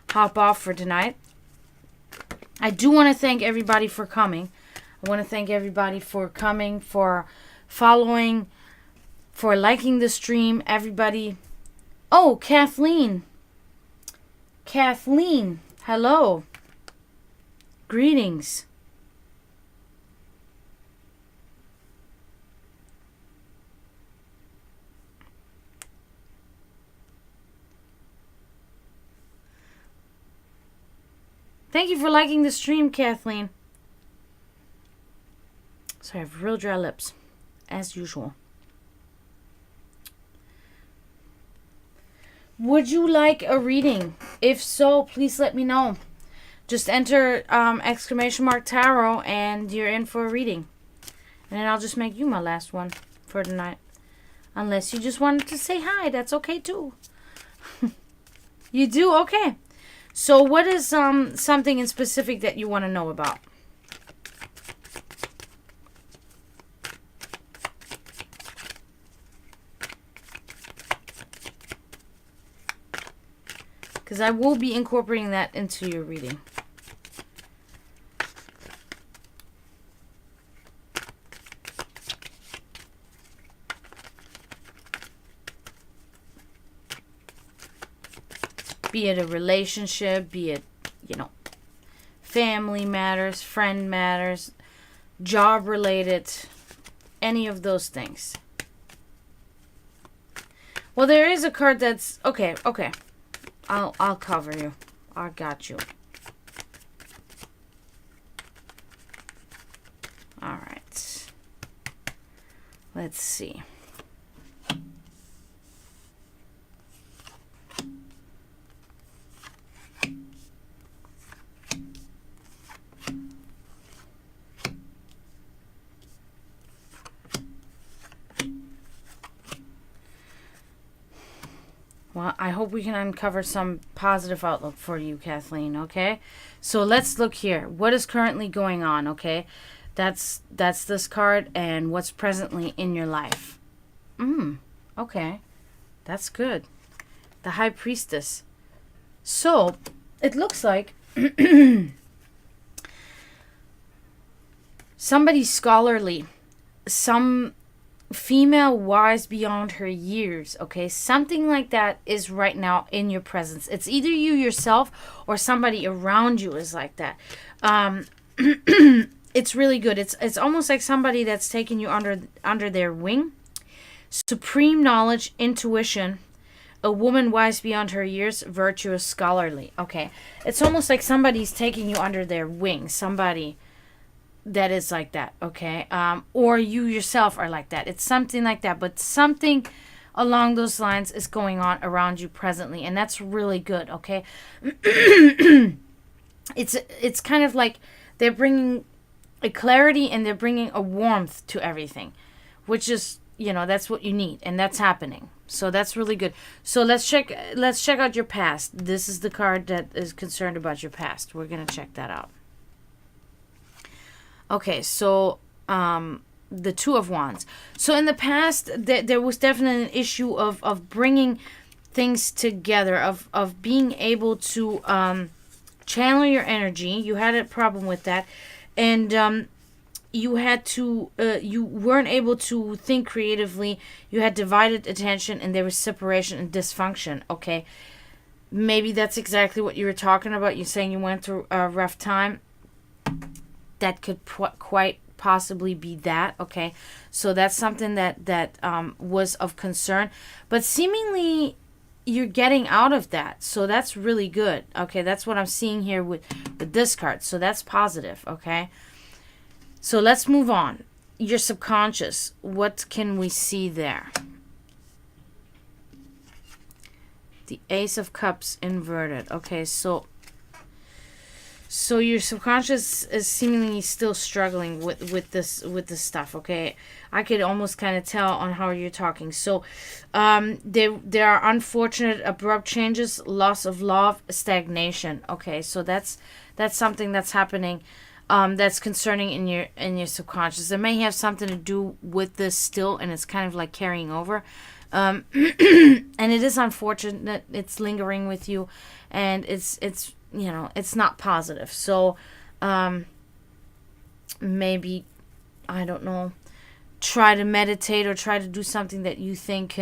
hop off for tonight. I do want to thank everybody for coming. I want to thank everybody for coming, for following, for liking the stream. Everybody. Oh, Kathleen. Kathleen, hello. Greetings. Thank you for liking the stream, Kathleen. So I have real dry lips, as usual. Would you like a reading? If so, please let me know. Just enter exclamation mark tarot and you're in for a reading. And then I'll just make you my last one for tonight. Unless you just wanted to say hi, that's okay too. You do? Okay. So what is something in specific that you want to know about? Because I will be incorporating that into your reading. Be it a relationship, be it, you know, family matters, friend matters, job related, any of those things. Well, there is a card that's okay. I'll cover you. I got you. All right. Let's see. Well, I hope we can uncover some positive outlook for you, Kathleen, okay? So let's look here. What is currently going on, okay? That's this card and what's presently in your life. Okay. That's good. The High Priestess. So, it looks like somebody scholarly, some female wise beyond her years, okay? Something like that is right now in your presence. It's either you yourself or somebody around you is like that. It's really good. It's almost like somebody that's taken you under their wing. Supreme knowledge, intuition, a woman wise beyond her years, virtuous, scholarly. Okay. It's almost like somebody's taking you under their wing. Somebody that is like that, okay? Or you yourself are like that. It's something like that, but something along those lines is going on around you presently, and that's really good, okay? It's kind of like they're bringing a clarity and they're bringing a warmth to everything, which is, you know, that's what you need, and that's happening. So that's really good. So let's check out your past. This is the card that is concerned about your past. We're going to check that out. Okay, so the Two of Wands. So in the past, there was definitely an issue of bringing things together, of being able to channel your energy. You had a problem with that. And you had to, you weren't able to think creatively. You had divided attention, and there was separation and dysfunction, okay? Maybe that's exactly what you were talking about. You're saying you went through a rough time. That could quite possibly be that, okay? So that's something that was of concern. But seemingly, you're getting out of that. So that's really good, okay? That's what I'm seeing here with this card. So that's positive, okay? So let's move on. Your subconscious. What can we see there? The Ace of Cups inverted. Okay, so your subconscious is seemingly still struggling with this stuff, okay? I could almost kind of tell on how you're talking. So there are unfortunate abrupt changes, loss of love, stagnation. Okay, so that's something that's happening. That's concerning in your subconscious. It may have something to do with this still, and it's kind of like carrying over. And it is unfortunate. It's lingering with you, and it's it's not positive. So maybe, I don't know, try to meditate or try to do something that you think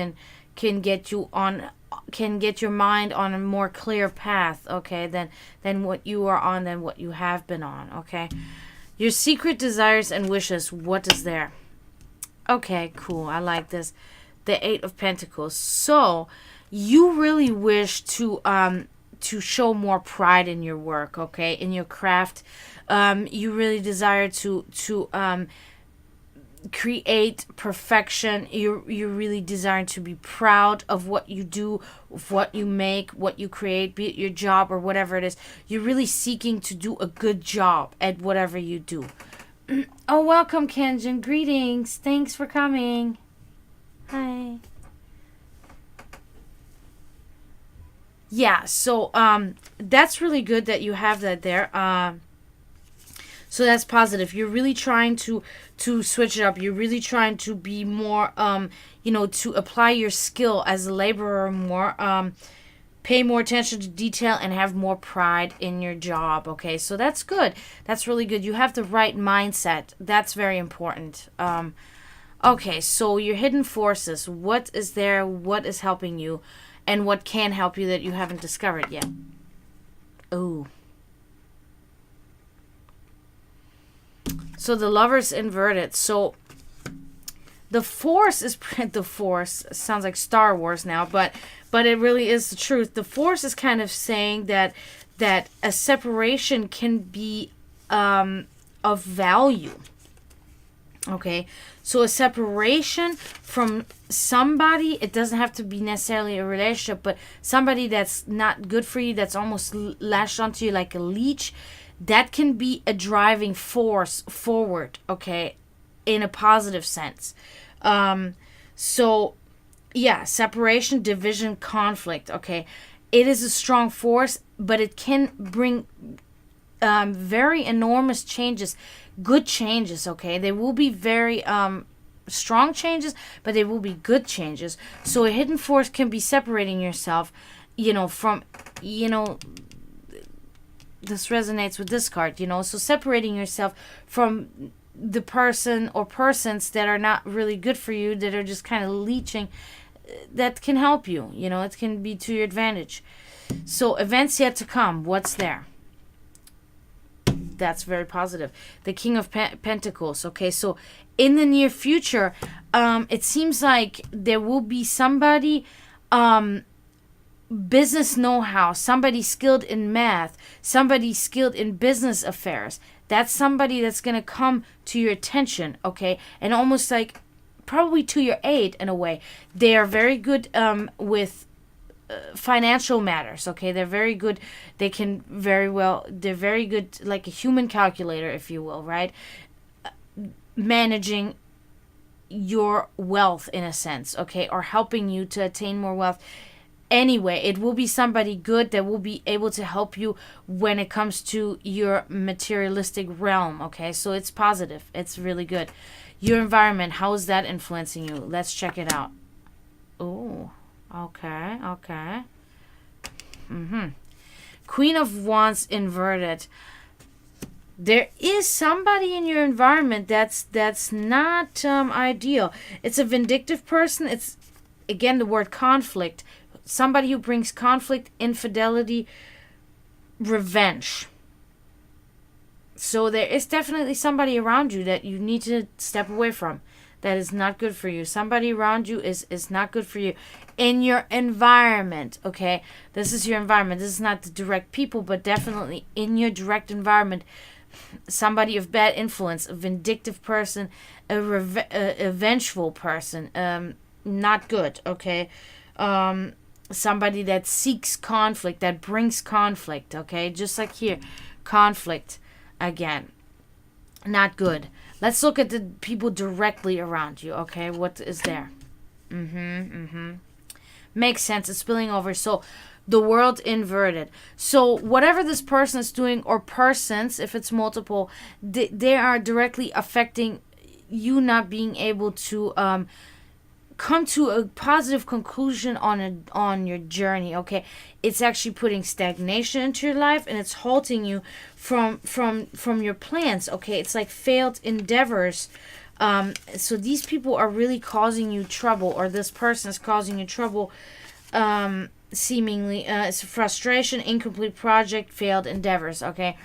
can get your mind on a more clear path, okay, than what you are on, than what you have been on, okay? Your secret desires and wishes, what is there? Okay, cool. I like this. The Eight of Pentacles. So, you really wish to show more pride in your work, okay, in your craft. You really desire to create perfection. You're really desiring to be proud of what you do, of what you make, what you create, be it your job or whatever it is. You're really seeking to do a good job at whatever you do. Oh, welcome, Kenjin. Greetings. Thanks for coming. Hi. Yeah, so that's really good that you have that there. So that's positive. You're really trying to switch it up. You're really trying to be more, to apply your skill as a laborer more, pay more attention to detail, and have more pride in your job. Okay, so that's good. That's really good. You have the right mindset. That's very important. Okay, so your hidden forces. What is there? What is helping you? And what can help you that you haven't discovered yet? Ooh. So the Lover's inverted. So the Force is the Force. Sounds like Star Wars now, but it really is the truth. The Force is kind of saying that a separation can be of value. Okay, so a separation from somebody, it doesn't have to be necessarily a relationship, but somebody that's not good for you, that's almost lashed onto you like a leech, that can be a driving force forward, okay, in a positive sense. So, yeah, separation, division, conflict, okay. It is a strong force, but it can bring very enormous changes, good changes, okay? They will be very strong changes, but they will be good changes. So a hidden force can be separating yourself, from, this resonates with this card, so separating yourself from the person or persons that are not really good for you, that are just kind of leeching, that can help you, it can be to your advantage. So events yet to come, what's there? That's very positive. The King of Pentacles. Okay, so in the near future, it seems like there will be somebody, business know-how, somebody skilled in math, somebody skilled in business affairs. That's somebody that's going to come to your attention, okay? And almost like probably to your aid in a way. They are very good with financial matters, okay? They're very good. They're very good, like a human calculator, if you will, right? Managing your wealth in a sense, okay? Or helping you to attain more wealth. Anyway, it will be somebody good that will be able to help you when it comes to your materialistic realm, okay? So it's positive. It's really good. Your environment, how is that influencing you? Let's check it out. Oh, okay. Queen of Wands inverted. There is somebody in your environment that's not ideal. It's a vindictive person. It's, again, the word conflict. Somebody who brings conflict, infidelity, revenge. So there is definitely somebody around you that you need to step away from. That is not good for you. Somebody around you is not good for you. In your environment, okay? This is your environment. This is not the direct people, but definitely in your direct environment. Somebody of bad influence, a vindictive person, a vengeful person. Not good, okay? Somebody that seeks conflict, that brings conflict, okay? Just like here, conflict. Again, not good. Let's look at the people directly around you, okay? What is there? Makes sense. It's spilling over. So, the world inverted. So, whatever this person is doing, or persons, if it's multiple, they are directly affecting you not being able to come to a positive conclusion on your journey, okay? It's actually putting stagnation into your life, and it's halting you from your plans, okay? It's like failed endeavors. So these people are really causing you trouble, or this person is causing you trouble, seemingly. It's frustration, incomplete project, failed endeavors, okay?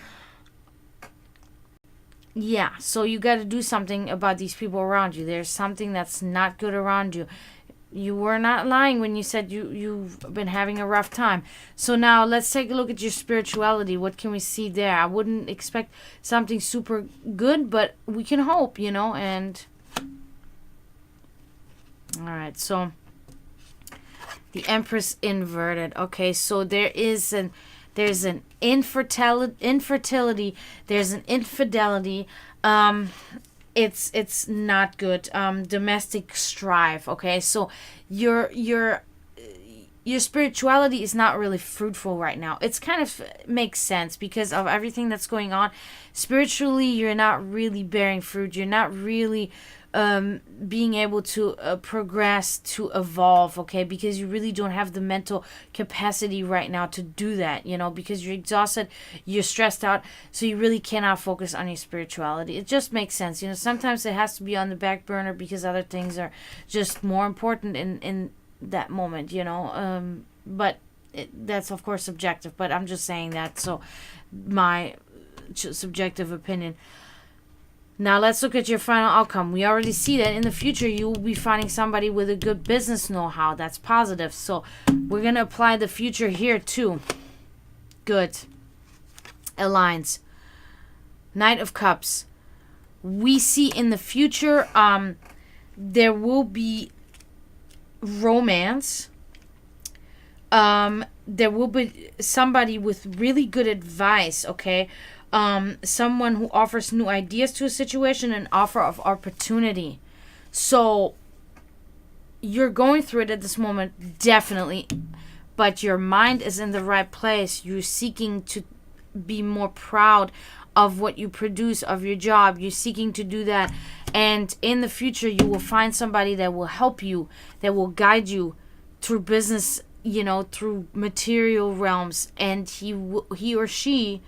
Yeah, so you got to do something about these people around you. There's something that's not good around you. You were not lying when you said you've been having a rough time. So now let's take a look at your spirituality. What can we see there? I wouldn't expect something super good, but we can hope, and all right, so the Empress inverted. Okay, so there's an infertility, there's an infidelity, it's not good. Domestic strife, okay? So your spirituality is not really fruitful right now. It's kind of makes sense because of everything that's going on. Spiritually, you're not really bearing fruit. You're not really being able to progress, to evolve, okay? Because you really don't have the mental capacity right now to do that, because you're exhausted, you're stressed out, so you really cannot focus on your spirituality. It just makes sense, sometimes it has to be on the back burner because other things are just more important in that moment, but that's of course subjective, but I'm just saying that, so my subjective opinion. Now let's look at your final outcome. We already see that in the future you will be finding somebody with a good business know-how. That's positive. So we're going to apply the future here too. Good. Aligns. Knight of Cups. We see in the future there will be romance. There will be somebody with really good advice, okay? Someone who offers new ideas to a situation, an offer of opportunity. So you're going through it at this moment, definitely, but your mind is in the right place. You're seeking to be more proud of what you produce, of your job. You're seeking to do that, and in the future you will find somebody that will help you, that will guide you through business, through material realms, and he or she,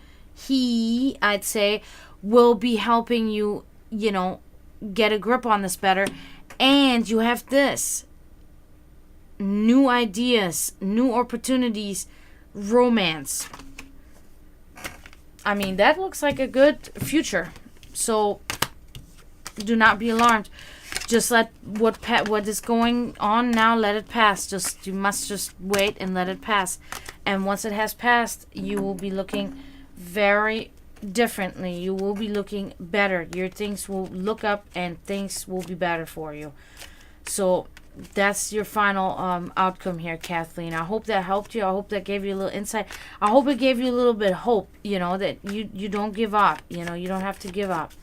I'd say, will be helping you, get a grip on this better. And you have this. New ideas, new opportunities, romance. I mean, that looks like a good future. So, do not be alarmed. Just let what is going on now, let it pass. You must just wait and let it pass. And once it has passed, you will be looking very differently. You will be looking better. Your things will look up and things will be better for you. So that's your final outcome here, Kathleen. I hope that helped you. I hope that gave you a little insight. I hope it gave you a little bit of hope, that you don't give up. You don't have to give up.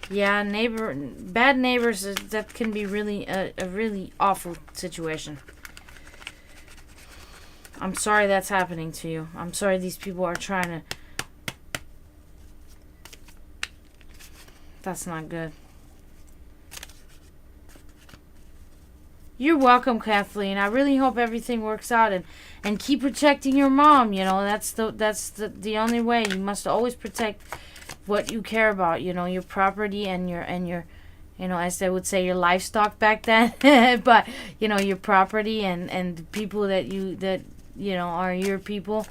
Yeah, bad neighbors, that can be really a really awful situation. I'm sorry that's happening to you. I'm sorry these people are trying to... That's not good. You're welcome, Kathleen. I really hope everything works out, and keep protecting your mom. You know, that's the only way. You must always protect what you care about. You know, your property and your you know, as they would say, your livestock back then. But you know, your property and the people that you know are your people.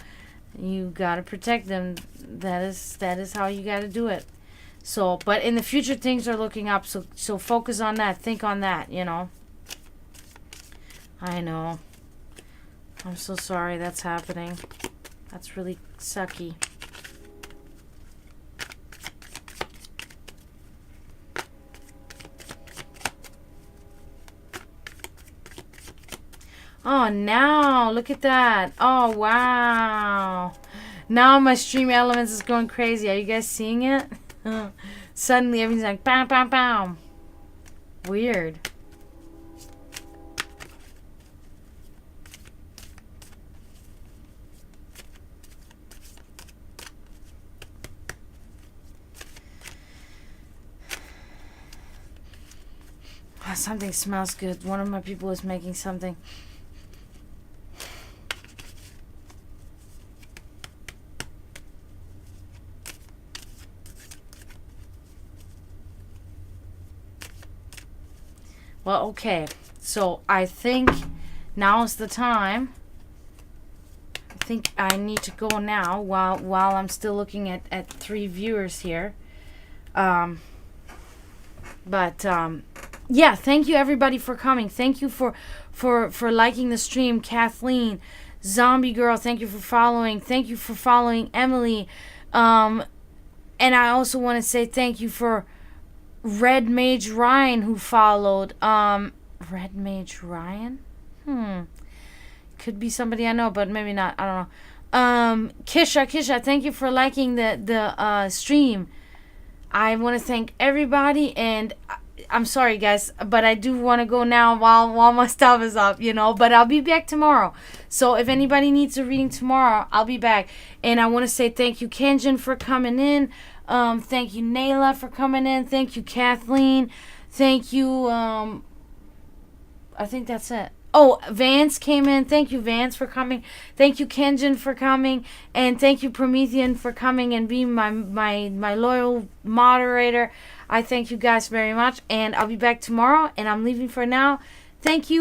You gotta protect them. That is how you gotta do it. So, but in the future, things are looking up. So focus on that. Think on that. You know. I know. I'm so sorry that's happening. That's really sucky. Oh, now look at that. Oh, wow. Now my stream elements is going crazy. Are you guys seeing it? Suddenly everything's like bam, bam, bam. Weird. Oh, something smells good. One of my people is making something. Well, okay. So I think now's the time. I think I need to go now while I'm still looking at 3 viewers here. Yeah, thank you everybody for coming. Thank you for liking the stream. Kathleen, Zombie Girl, thank you for following. Thank you for following Emily. And I also want to say thank you for Red Mage Ryan who followed. Red Mage Ryan? Could be somebody I know, but maybe not. I don't know. Kisha, thank you for liking the stream. I want to thank everybody, and I'm sorry guys, but I do want to go now while my stuff is up, you know, but I'll be back tomorrow. So if anybody needs a reading tomorrow, I'll be back. And I want to say thank you, Kenjin, for coming in. Thank you, Nayla, for coming in. Thank you, Kathleen. Thank you, I think that's it. Oh, Vance came in. Thank you, Vance, for coming. Thank you, Kenjin, for coming. And thank you, Promethean, for coming and being my loyal moderator. I thank you guys very much. And I'll be back tomorrow. And I'm leaving for now. Thank you.